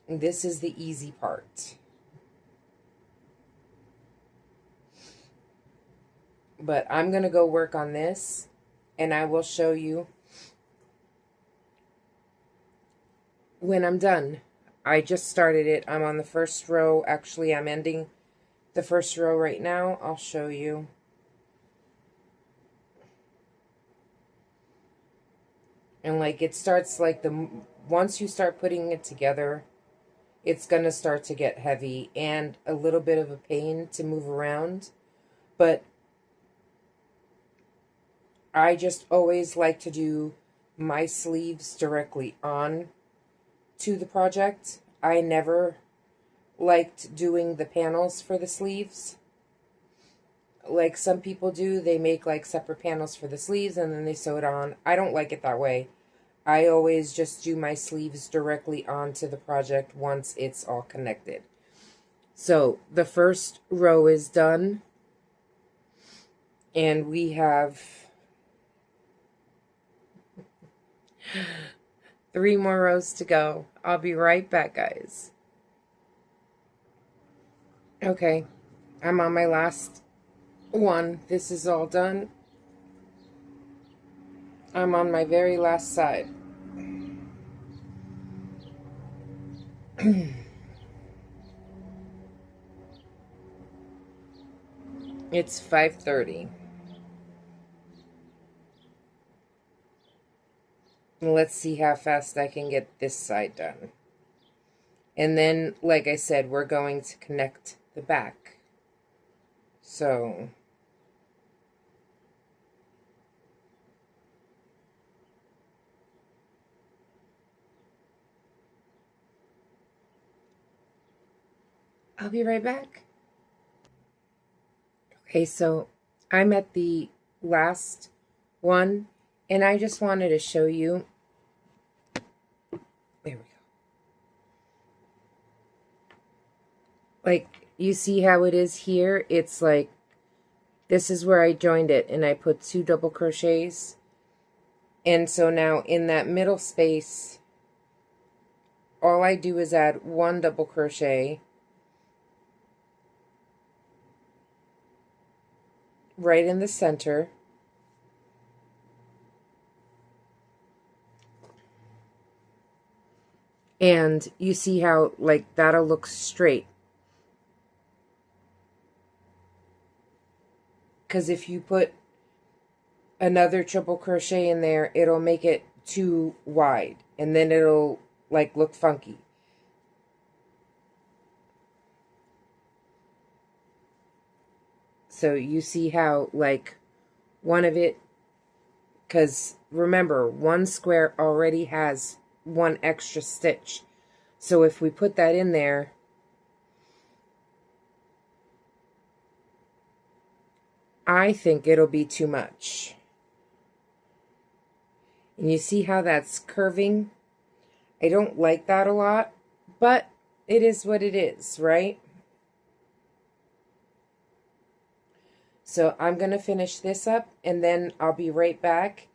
This is the easy part. But I'm going to go work on this, and I will show you when I'm done. I just started it. I'm on the first row. Actually, I'm ending the first row right now. I'll show you. And like it starts like once you start putting it together, it's going to start to get heavy and a little bit of a pain to move around. But I just always like to do my sleeves directly on to the project. I never liked doing the panels for the sleeves. Like some people do, they make like separate panels for the sleeves and then they sew it on. I don't like it that way. I always just do my sleeves directly onto the project once it's all connected. So the first row is done. And we have 3 more rows to go. I'll be right back, guys. Okay, I'm on my last one. This is all done. I'm on my very last side. It's 5:30. Let's see how fast I can get this side done. And then, like I said, we're going to connect the back. So I'll be right back. Okay, so I'm at the last one, and I just wanted to show you. There we go. Like, you see how it is here? It's like, this is where I joined it, and I put 2 double crochets. And so now in that middle space, all I do is add 1 double crochet right in the center. And you see how, like, that'll look straight. Because if you put another triple crochet in there, it'll make it too wide. And then it'll, like, look funky. So you see how, like, one of it, because remember, one square already has 1 extra stitch. So if we put that in there, I think it'll be too much. And you see how that's curving? I don't like that a lot, but it is what it is, right? So I'm going to finish this up, and then I'll be right back,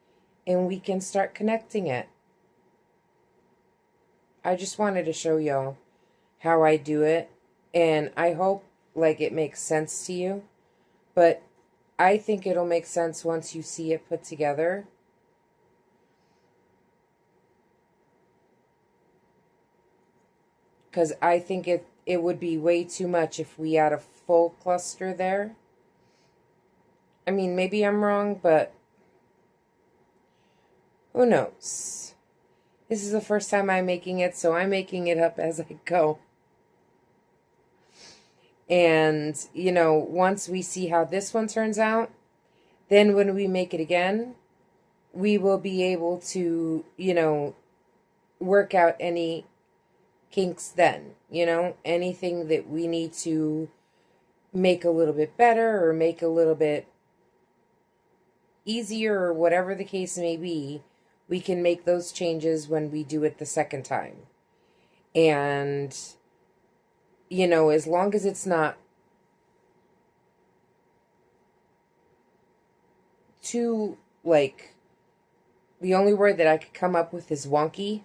and we can start connecting it. I just wanted to show y'all how I do it, and I hope, like, it makes sense to you. But I think it'll make sense once you see it put together. Because I think it would be way too much if we had a full cluster there. I mean, maybe I'm wrong, but who knows? This is the first time I'm making it, so I'm making it up as I go. And, you know, once we see how this one turns out, then when we make it again, we will be able to, you know, work out any kinks then, you know, anything that we need to make a little bit better or make a little bit easier or whatever the case may be, we can make those changes when we do it the second time. And, as long as it's not too, like, the only word that I could come up with is wonky.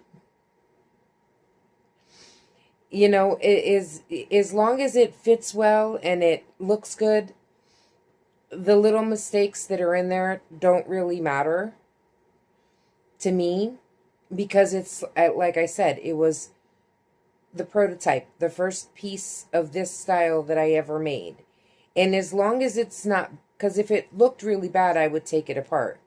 It is, as long as it fits well and it looks good, the little mistakes that are in there don't really matter to me, because it's, like I said, it was the prototype, the first piece of this style that I ever made. And as long as it's not, because if it looked really bad, I would take it apart.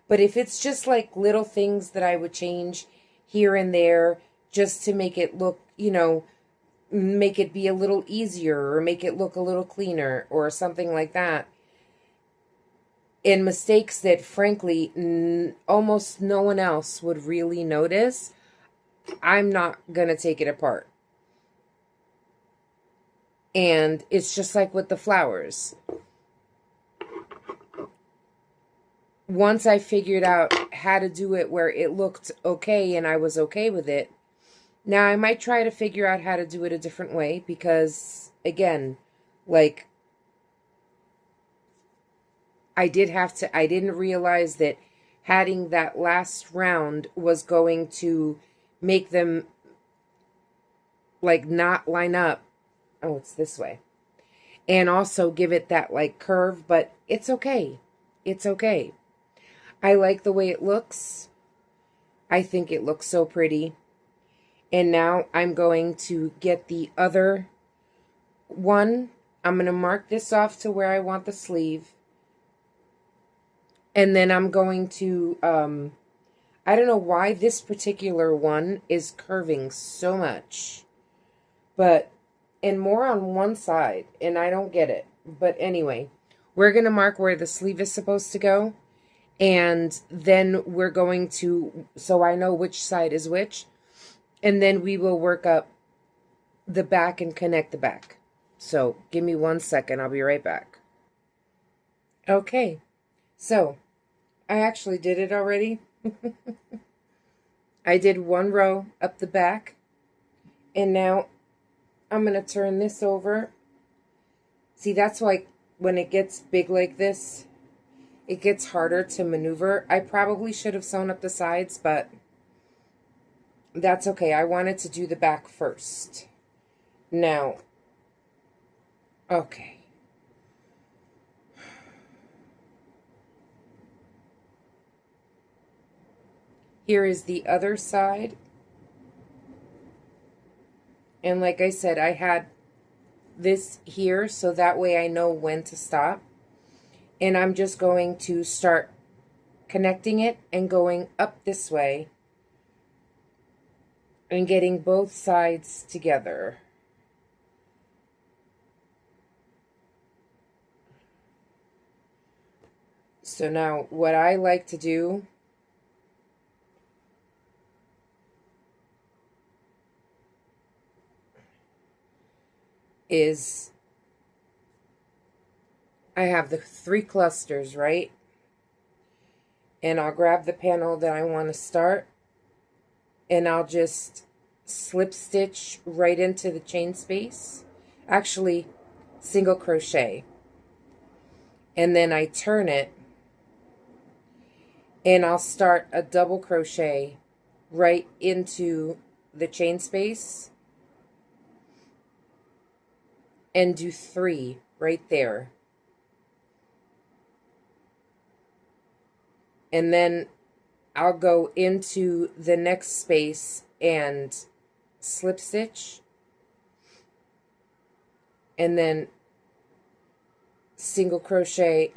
But if it's just like little things that I would change here and there just to make it look, make it be a little easier or make it look a little cleaner or something like that, and mistakes that frankly almost no one else would really notice, I'm not going to take it apart. And it's just like with the flowers. Once I figured out how to do it where it looked okay and I was okay with it, now I might try to figure out how to do it a different way, because again, like, I didn't realize that having that last round was going to make them like not line up. Oh, it's this way. And also give it that like curve, but it's okay. It's okay. I like the way it looks. I think it looks so pretty. And now I'm going to get the other one. I'm going to mark this off to where I want the sleeve. And then I'm going to, I don't know why this particular one is curving so much. But, and more on one side, and I don't get it. But anyway, we're going to mark where the sleeve is supposed to go. And then we're going to, so I know which side is which. And then we will work up the back and connect the back. So give me 1 second. I'll be right back. Okay. So I actually did it already. I did 1 row up the back. And now I'm going to turn this over. See, that's why when it gets big like this, it gets harder to maneuver. I probably should have sewn up the sides, but that's okay. I wanted to do the back first. Now, okay. Here is the other side. And like I said, I had this here so that way I know when to stop. And I'm just going to start connecting it and going up this way and getting both sides together. So now what I like to do is I have the 3 clusters, right? And I'll grab the panel that I want to start, and I'll just slip stitch right into the chain space. Actually, single crochet. And then I turn it, and I'll start a double crochet right into the chain space and do 3 right there. And then I'll go into the next space and slip stitch, and then single crochet,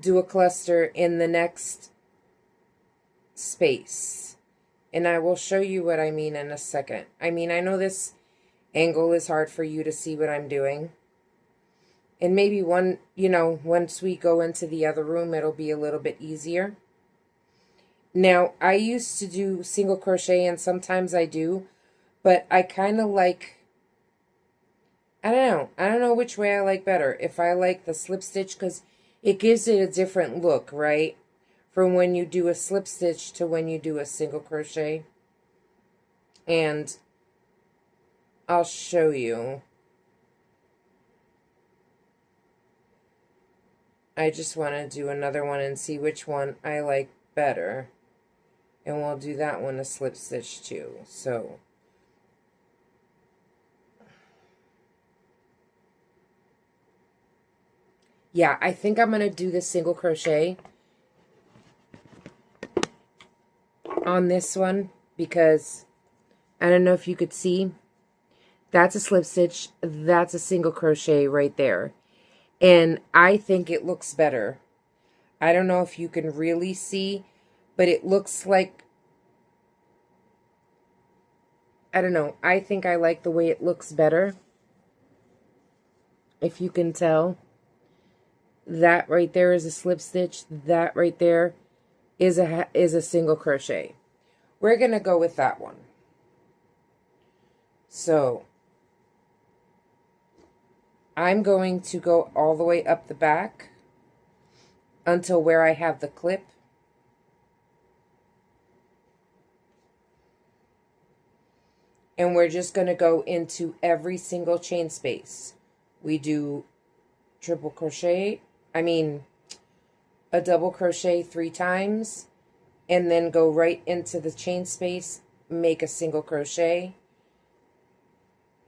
do a cluster in the next space. And I will show you what I mean in a second. I know this angle is hard for you to see what I'm doing. And maybe once we go into the other room, it'll be a little bit easier. Now, I used to do single crochet, and sometimes I do, but I kind of like I don't know. I don't know which way I like better. If I like the slip stitch, because it gives it a different look, right? From when you do a slip stitch to when you do a single crochet. And I'll show you. I just want to do another one and see which one I like better. And we'll do that one a slip stitch too. So, yeah, I think I'm going to do the single crochet on this one because I don't know if you could see. That's a slip stitch. That's a single crochet right there. And I think it looks better. I don't know if you can really see, but it looks like, I don't know. I think I like the way it looks better. If you can tell. That right there is a slip stitch. That right there is a single crochet. We're going to go with that one. So, I'm going to go all the way up the back until where I have the clip. And we're just going to go into every single chain space. We do triple crochet, a double crochet 3 times, and then go right into the chain space, make a single crochet,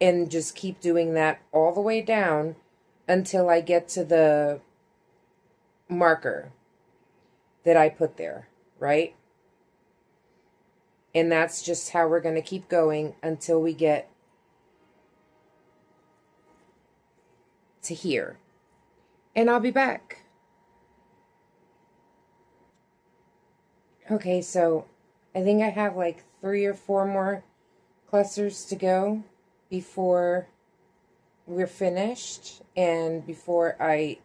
and just keep doing that all the way down until I get to the marker that I put there, right? And that's just how we're going to keep going until we get to here. And I'll be back. Okay, so I think I have like 3 or 4 more clusters to go before we're finished and before I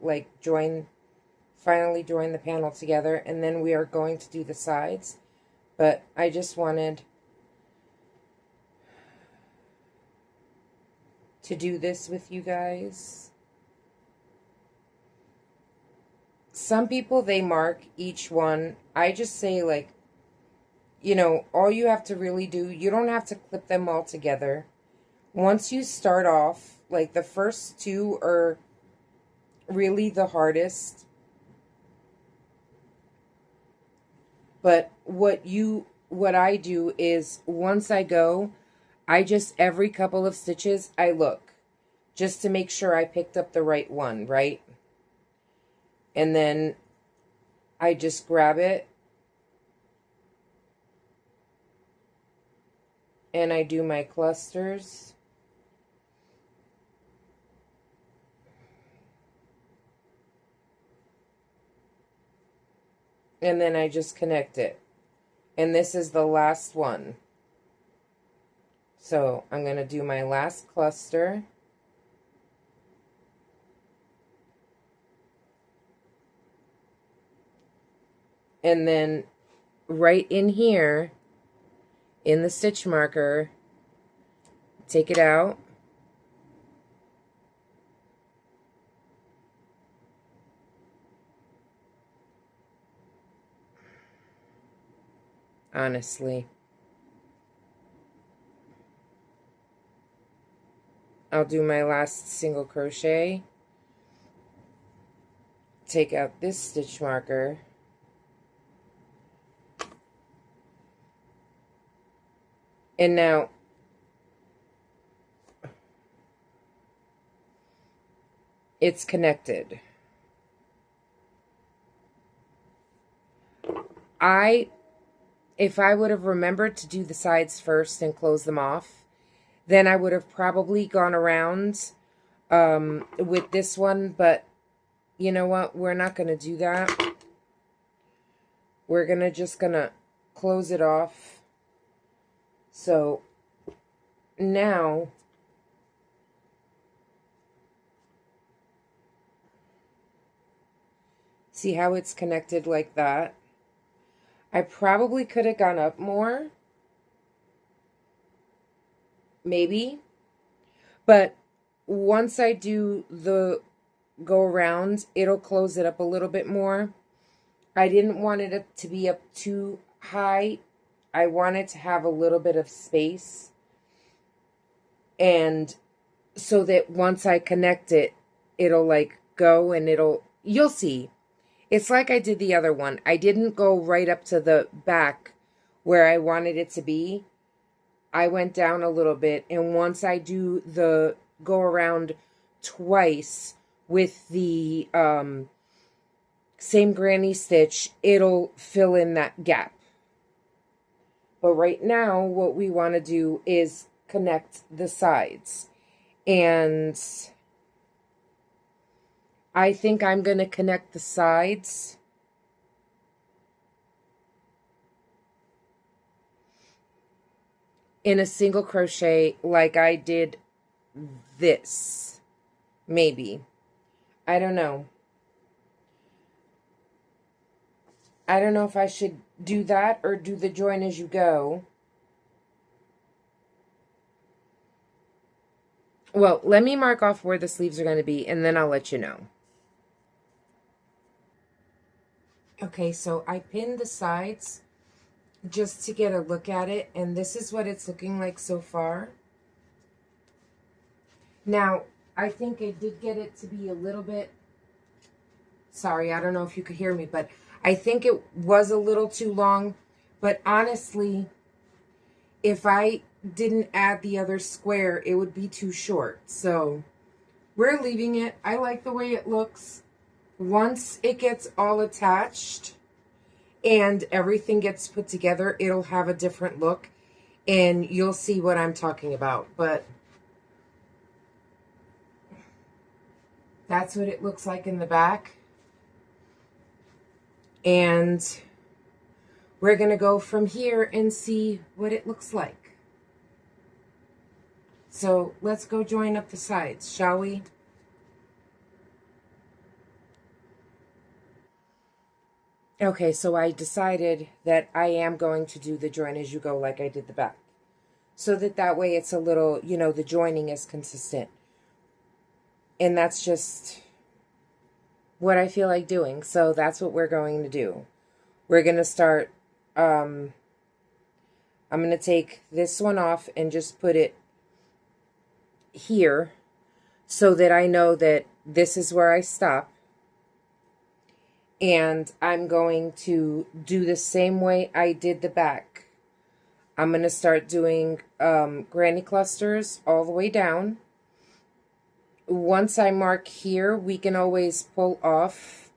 finally join the panel together, and then we are going to do the sides. But I just wanted to do this with you guys. Some people, they mark each one. I just say, like, you know, all you have to really do, you don't have to clip them all together. Once you start off, like, the first 2 are really the hardest. But what I do is once I go, I just, every couple of stitches, I look just to make sure I picked up the right one, right? And then I just grab it and I do my clusters. And then I just connect it. And this is the last one. So I'm going to do my last cluster. And then right in here, in the stitch marker, take it out. Honestly, I'll do my last single crochet, take out this stitch marker, and now it's connected. If I would have remembered to do the sides first and close them off, then I would have probably gone around with this one, but you know what? We're not going to do that. We're just going to close it off. So now see how it's connected like that? I probably could have gone up more. Maybe. But once I do the go around, it'll close it up a little bit more. I didn't want it to be up too high. I wanted to have a little bit of space. And so that once I connect it, it'll like go and you'll see. It's like I did the other one. I didn't go right up to the back where I wanted it to be. I went down a little bit, and once I do the go around twice with the same granny stitch, it'll fill in that gap. But right now, what we want to do is connect the sides. And I think I'm going to connect the sides in a single crochet like I did this. Maybe. I don't know. I don't know if I should do that or do the join as you go. Well, let me mark off where the sleeves are going to be, and then I'll let you know. Okay, so I pinned the sides just to get a look at it, and this is what it's looking like so far. Now, I think I did get it to be a little bit, sorry, I don't know if you could hear me, but I think it was a little too long. But honestly, if I didn't add the other square, it would be too short. So we're leaving it. I like the way it looks. Once it gets all attached and everything gets put together, it'll have a different look, and you'll see what I'm talking about. But that's what it looks like in the back. And we're going to go from here and see what it looks like. So let's go join up the sides, shall we? Okay, so I decided that I am going to do the join as you go like I did the back. So that way it's a little, you know, the joining is consistent. And that's just what I feel like doing. So that's what we're going to do. We're going to start, I'm going to take this one off and just put it here so that I know that this is where I stop. And I'm going to do the same way I did the back. I'm going to start doing granny clusters all the way down. Once I mark here, we can always pull off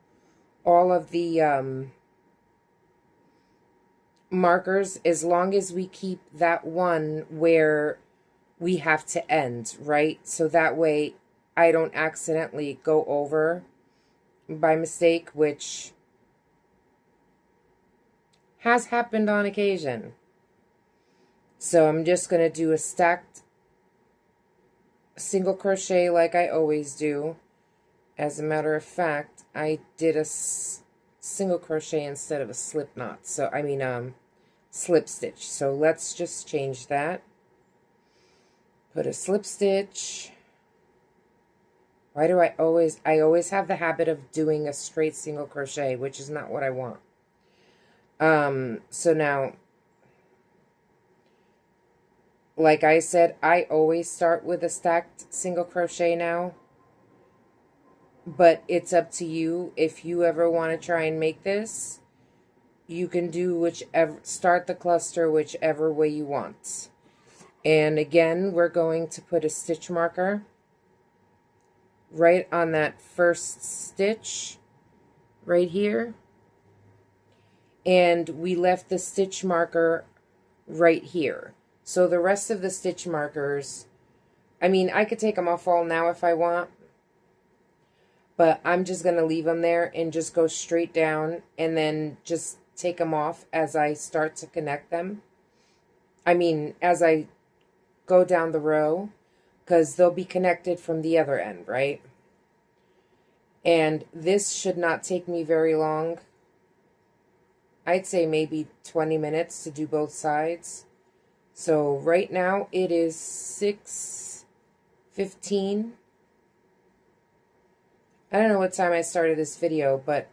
all of the markers as long as we keep that one where we have to end, right? So that way I don't accidentally go over by mistake, which has happened on occasion. So I'm just going to do a stacked single crochet like I always do. As a matter of fact, I did a single crochet instead of a slip knot. So, I mean, slip stitch. So let's just change that. Put a slip stitch. Why do I always have the habit of doing a straight single crochet, which is not what I want. So now, like I said, I always start with a stacked single crochet now. But it's up to you. If you ever want to try and make this, you can do whichever, start the cluster whichever way you want. And again, we're going to put a stitch marker right on that first stitch right here. And we left the stitch marker right here. So the rest of the stitch markers, I mean, I could take them off all now if I want, but I'm just going to leave them there and just go straight down and then just take them off as I start to connect them. I mean, as I go down the row, because they'll be connected from the other end, right? And this should not take me very long. I'd say maybe 20 minutes to do both sides. So right now it is 6:15 I don't know what time I started this video, but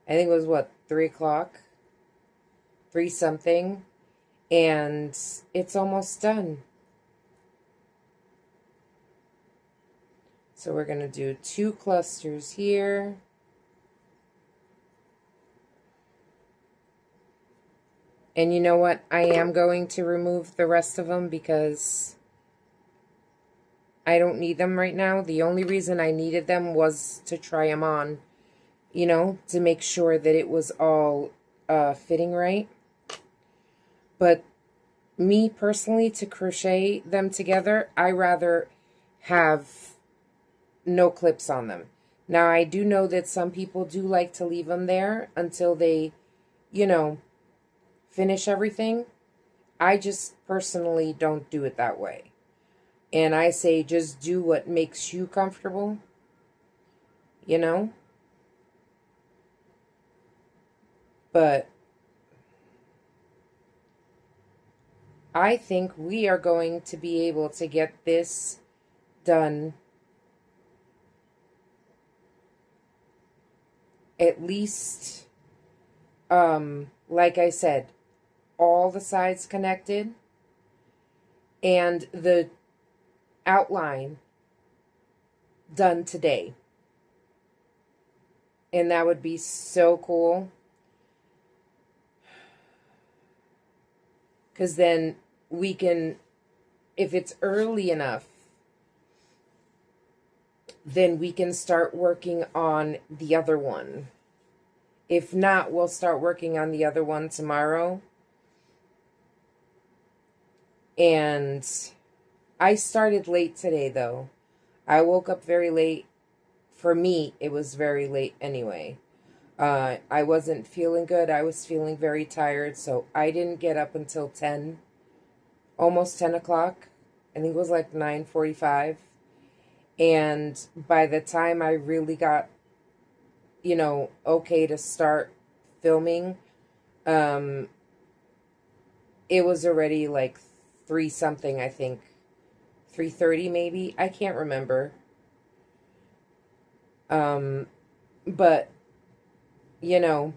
I think it was what, 3 o'clock? 3 something. And it's almost done. So we're going to do 2 clusters here. And you know what? I am going to remove the rest of them because I don't need them right now. The only reason I needed them was to try them on, you know, to make sure that it was all fitting right. But me personally, to crochet them together, I rather have no clips on them. Now, I do know that some people do like to leave them there until they, you know, finish everything. I just personally don't do it that way. And I say just do what makes you comfortable, you know? But I think we are going to be able to get this done at least, like I said, all the sides connected and the outline done today. And that would be so cool. Because then we can, if it's early enough, then we can start working on the other one. If not, we'll start working on the other one tomorrow. And I started late today, though. I woke up very late. For me, it was very late anyway. I wasn't feeling good. I was feeling very tired, so I didn't get up until 10, almost 10 o'clock. I think it was like 9:45. And by the time I really got, you know, okay to start filming, it was already like 3 something, I think. 3:30 maybe. I can't remember. But, you know,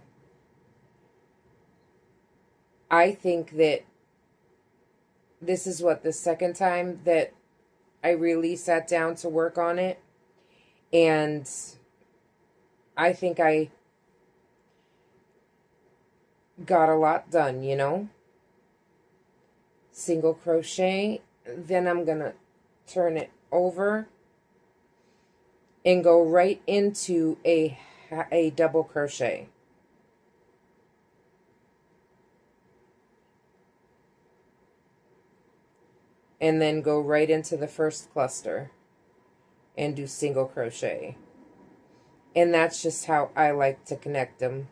I think that this is what, the second time that I really sat down to work on it. And I think I got a lot done, you know. Single crochet. Then I'm going to turn it over and go right into a double crochet. And then go right into the first cluster and do single crochet. And that's just how I like to connect them.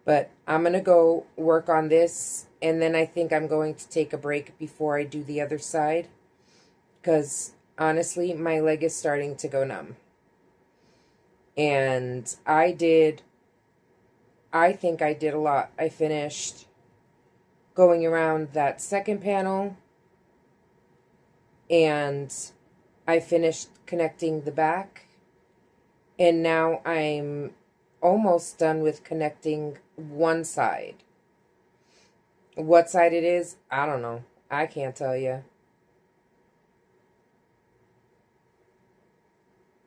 But I'm going to go work on this, and then I think I'm going to take a break before I do the other side. Because, honestly, my leg is starting to go numb. And I think I did a lot. I finished going around that second panel, and I finished connecting the back. And now I'm almost done with connecting one side. What side it is, I don't know. I can't tell you.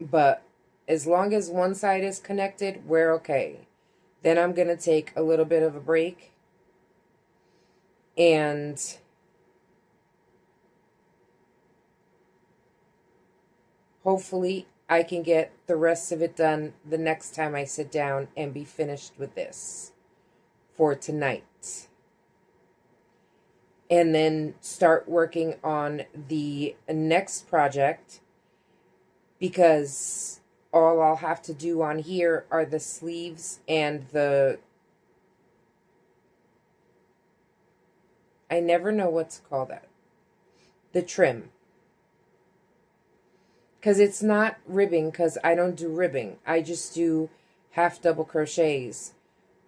But as long as one side is connected, we're okay. Then I'm going to take a little bit of a break. And hopefully I can get the rest of it done the next time I sit down and be finished with this for tonight. And then start working on the next project, because all I'll have to do on here are the sleeves and I never know what to call that. The trim. Because it's not ribbing, because I don't do ribbing. I just do half double crochets.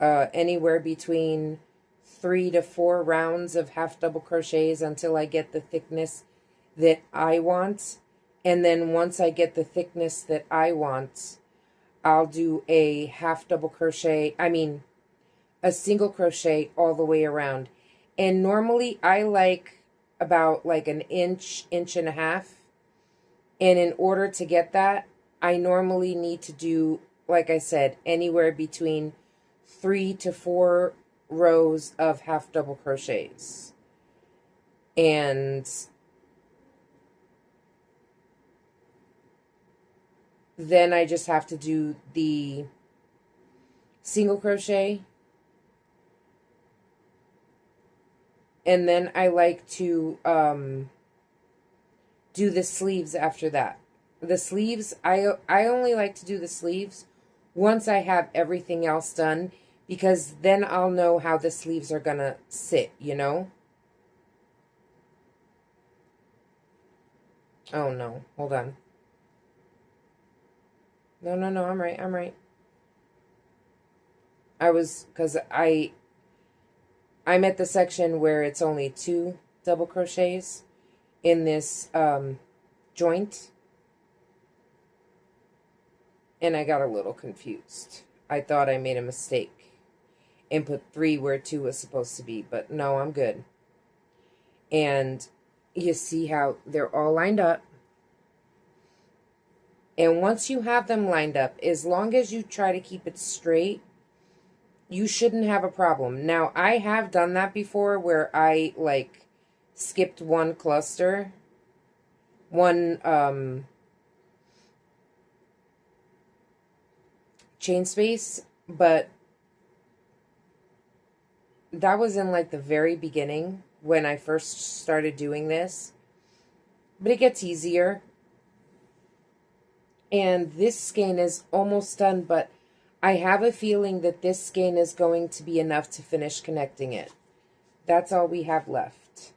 Anywhere between 3 to 4 rounds of half double crochets until I get the thickness that I want. And then once I get the thickness that I want, I'll do a a single crochet all the way around. And normally I like about like an inch, inch and a half. And in order to get that, I normally need to do, like I said, anywhere between 3 to 4 rows of half double crochets. And then I just have to do the single crochet. And then I like to do the sleeves after that. The sleeves, I only like to do the sleeves once I have everything else done, because then I'll know how the sleeves are gonna sit, you know? Oh no, hold on. No, I'm right. I'm at the section where it's only 2 double crochets in this joint, and I got a little confused. I thought I made a mistake and put 3 where 2 was supposed to be, but no, I'm good. And you see how they're all lined up. And once you have them lined up, as long as you try to keep it straight, you shouldn't have a problem. Now, I have done that before where I, like, skipped one cluster, one chain space, but that was in, like, the very beginning when I first started doing this. But it gets easier. And this skein is almost done, but I have a feeling that this skein is going to be enough to finish connecting it. That's all we have left.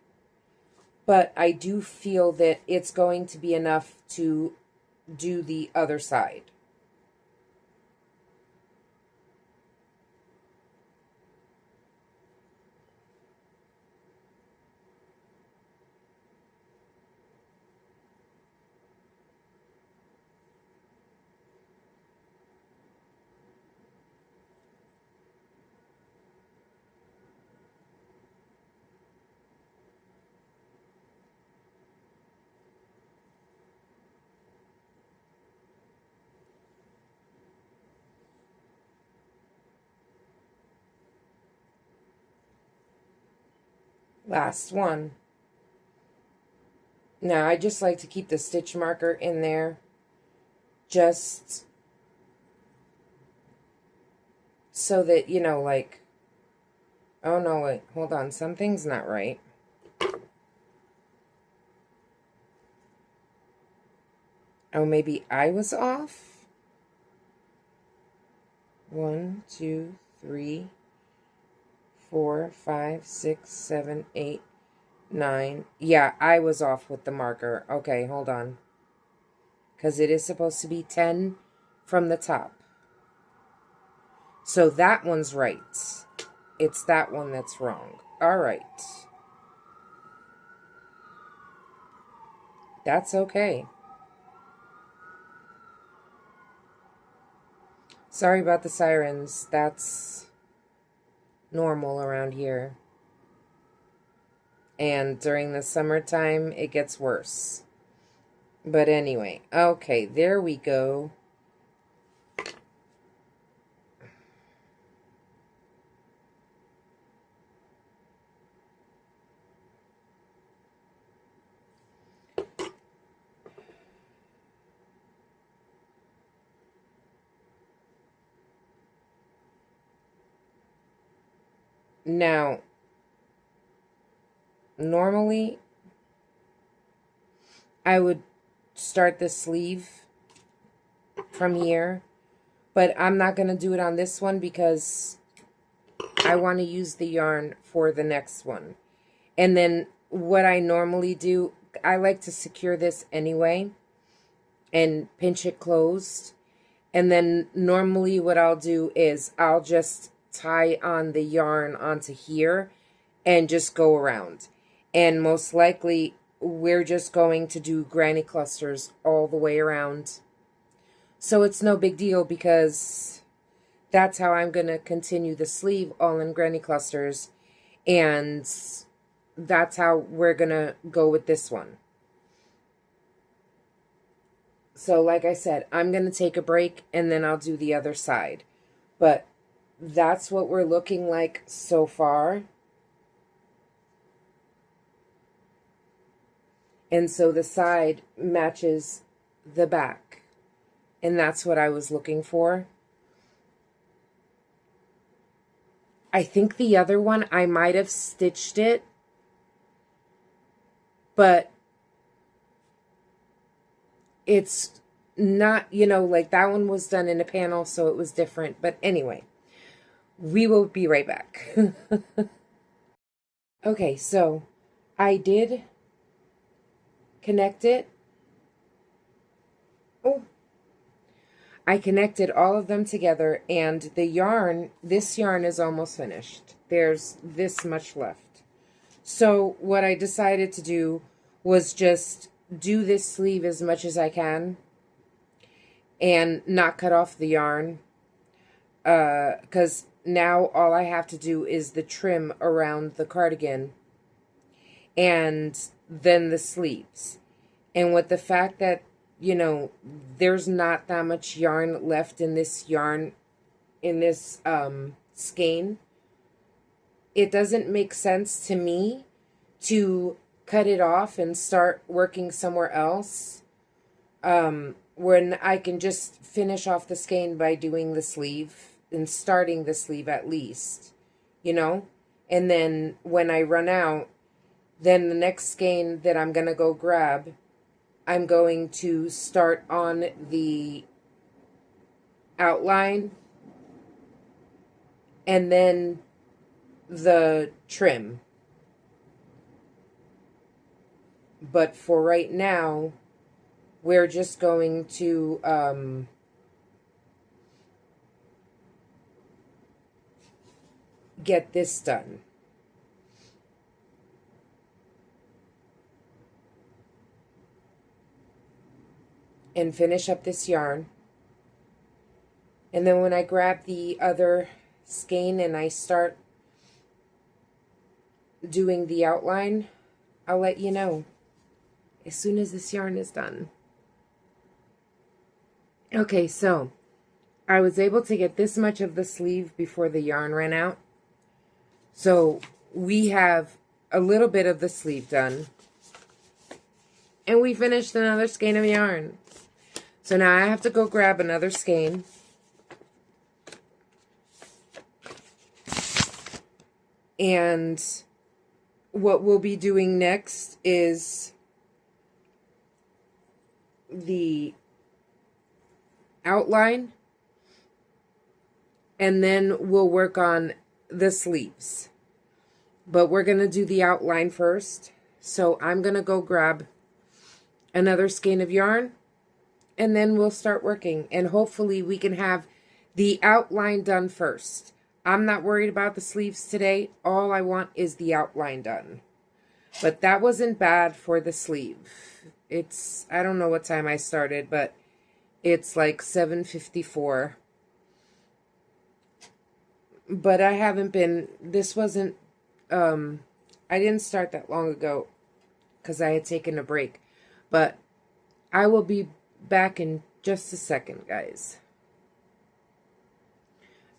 But I do feel that it's going to be enough to do the other side. Last one. Now, I just like to keep the stitch marker in there, just so that, you know, like, oh no, wait, hold on, something's not right. Oh, maybe I was off? 1, 2, 3, 4, 5, 6, 7, 8, 9. Yeah, I was off with the marker. Okay, hold on. Because it is supposed to be 10 from the top. So that one's right. It's that one that's wrong. All right. That's okay. Sorry about the sirens. That's normal around here. And during the summertime, it gets worse. But anyway, okay, there we go. Now, normally, I would start the sleeve from here, but I'm not going to do it on this one because I want to use the yarn for the next one. And then what I normally do, I like to secure this anyway and pinch it closed. And then normally what I'll do is I'll just tie on the yarn onto here and just go around. And most likely we're just going to do granny clusters all the way around. So it's no big deal because that's how I'm going to continue the sleeve, all in granny clusters. And that's how we're going to go with this one. So like I said, I'm going to take a break and then I'll do the other side. But that's what we're looking like so far. And so the side matches the back. And that's what I was looking for. I think the other one, I might have stitched it. But it's not, you know, like that one was done in a panel, so it was different. But anyway, we will be right back. Okay, so I did connect it. Oh, I connected all of them together, and the yarn, this yarn is almost finished. There's this much left. So what I decided to do was just do this sleeve as much as I can and not cut off the yarn, because now all I have to do is the trim around the cardigan and then the sleeves. And with the fact that, you know, there's not that much yarn left in this yarn, in this skein, it doesn't make sense to me to cut it off and start working somewhere else when I can just finish off the skein by doing the sleeve and starting the sleeve at least, you know? And then when I run out, then the next skein that I'm going to go grab, I'm going to start on the outline and then the trim. But for right now, we're just going to get this done. And finish up this yarn. And then when I grab the other skein and I start doing the outline, I'll let you know as soon as this yarn is done. Okay, so I was able to get this much of the sleeve before the yarn ran out. So we have a little bit of the sleeve done. And we finished another skein of yarn. So now I have to go grab another skein. And what we'll be doing next is the outline. And then we'll work on the sleeves. But we're going to do the outline first. So I'm going to go grab another skein of yarn. And then we'll start working. And hopefully we can have the outline done first. I'm not worried about the sleeves today. All I want is the outline done. But that wasn't bad for the sleeve. It's, I don't know what time I started, but it's like 7:54. But I haven't been, this wasn't, I didn't start that long ago because I had taken a break. But I will be back in just a second, guys.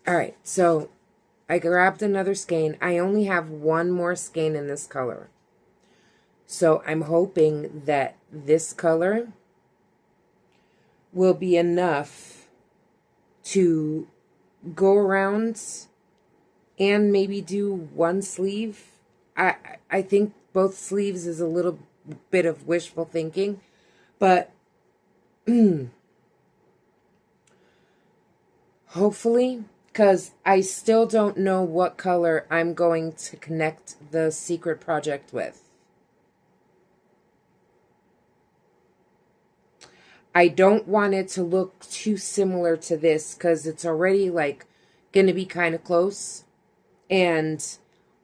Alright, so I grabbed another skein. I only have one more skein in this color. So I'm hoping that this color will be enough to go around and maybe do one sleeve. I think both sleeves is a little bit of wishful thinking, but hopefully, because I still don't know what color I'm going to connect the secret project with. I don't want it to look too similar to this because it's already like going to be kind of close. And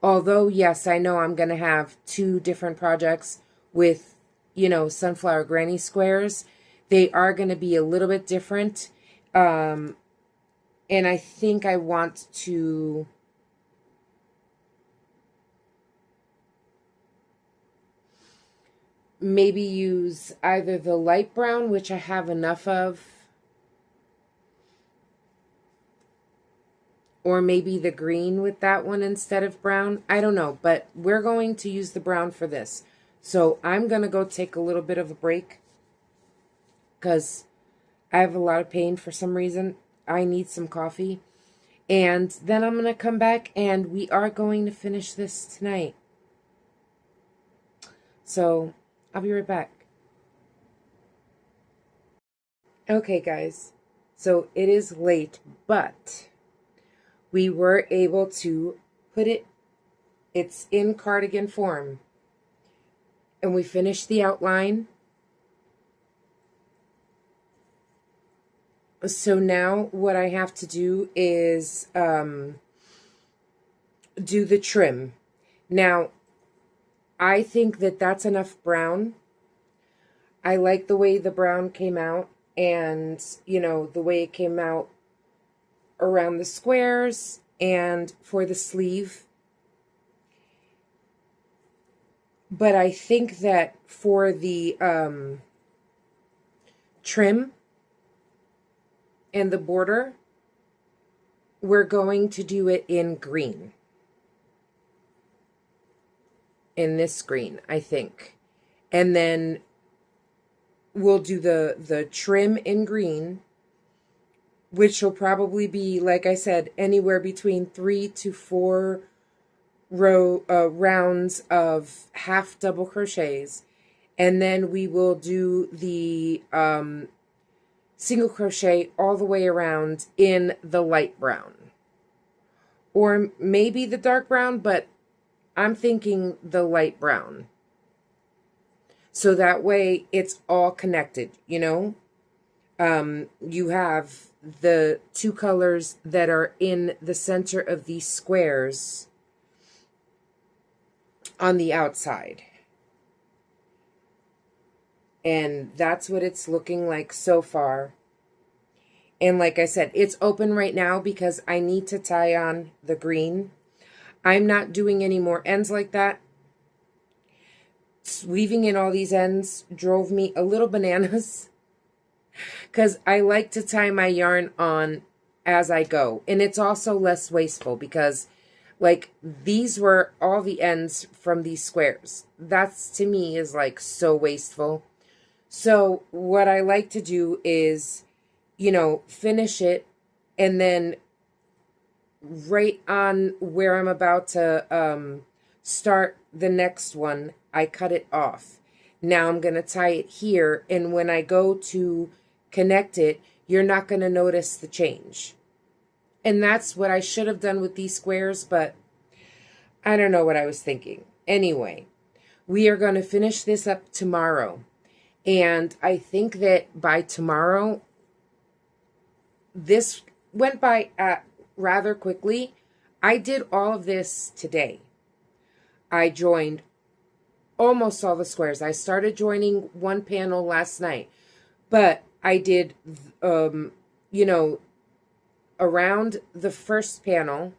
although, yes, I know I'm going to have two different projects, with, you know, Sunflower Granny squares. They are going to be a little bit different. And I think I want to maybe use either the light brown, which I have enough of, or maybe the green with that one instead of brown. I don't know, but we're going to use the brown for this. So I'm going to go take a little bit of a break because I have a lot of pain for some reason. I need some coffee. And then I'm going to come back and we are going to finish this tonight. So I'll be right back. Okay, guys. So it is late, but we were able to put it's in cardigan form. And we finished the outline. So now what I have to do is do the trim. Now, I think that that's enough brown. I like the way the brown came out and, you know, the way it came out around the squares and for the sleeve. But I think that for the trim and the border, we're going to do it in green. In this green, I think. And then we'll do the trim in green, which will probably be, like I said, anywhere between 3 to 4 rounds of half double crochets. And then we will do the single crochet all the way around in the light brown. Or maybe the dark brown, but I'm thinking the light brown. So that way it's all connected, you know? You have the two colors that are in the center of these squares on the outside. And that's what it's looking like so far. And like I said, it's open right now because I need to tie on the green. I'm not doing any more ends like that. Weaving in all these ends drove me a little bananas because I like to tie my yarn on as I go. And it's also less wasteful because, like, these were all the ends from these squares. That's, to me, is like so wasteful. So what I like to do is, you know, finish it and then right on where I'm about to start the next one, I cut it off. Now I'm going to tie it here, and when I go to connect it, you're not going to notice the change. And that's what I should have done with these squares, but I don't know what I was thinking. Anyway, we are going to finish this up tomorrow. And I think that by tomorrow, this went by rather quickly. I did all of this today. I joined almost all the squares. I started joining one panel last night, but I did, you know, around the first panel,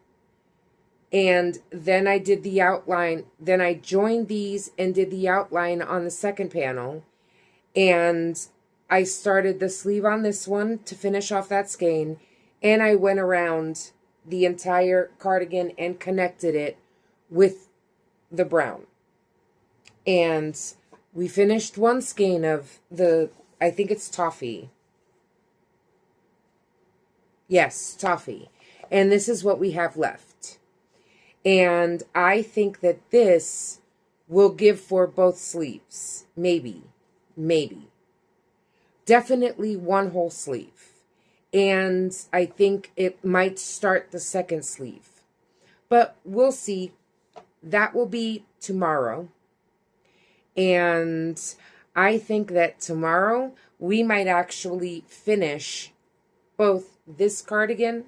and then I did the outline. Then I joined these and did the outline on the second panel, and I started the sleeve on this one to finish off that skein, and I went around the entire cardigan and connected it with the brown. And we finished one skein of the, I think it's toffee. Yes, toffee. And this is what we have left. And I think that this will give for both sleeves. Maybe. Definitely one whole sleeve. And I think it might start the second sleeve. But we'll see. That will be tomorrow. And I think that tomorrow we might actually finish both this cardigan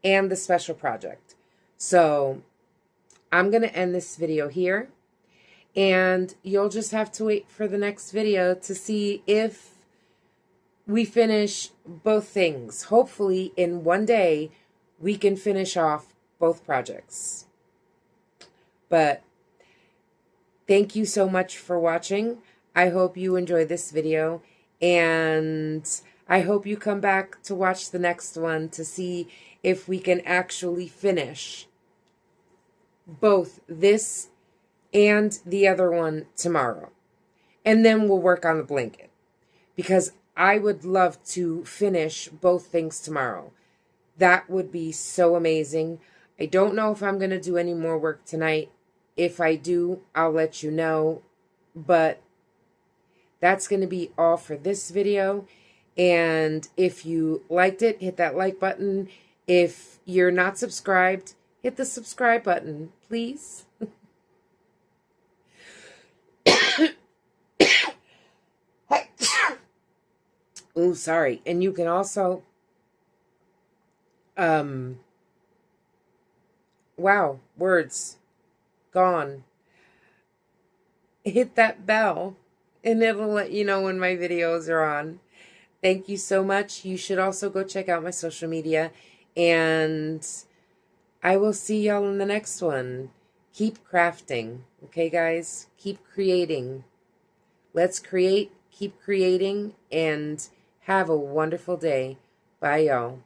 and the special project. So I'm going to end this video here. And you'll just have to wait for the next video to see if we finish both things. Hopefully in one day we can finish off both projects. But thank you so much for watching. I hope you enjoy this video, and I hope you come back to watch the next one to see if we can actually finish both this and the other one tomorrow. And then we'll work on the blanket, because I would love to finish both things tomorrow. That would be so amazing. I don't know if I'm going to do any more work tonight. If I do, I'll let you know. But that's going to be all for this video. And if you liked it, hit that like button. If you're not subscribed, hit the subscribe button, please. Oh, sorry. And you can also, wow, words gone. Hit that bell and it'll let you know when my videos are on. Thank you so much. You should also go check out my social media, and I will see y'all in the next one. Keep crafting. Okay, guys? Keep creating. Let's create, keep creating, and have a wonderful day. Bye, y'all.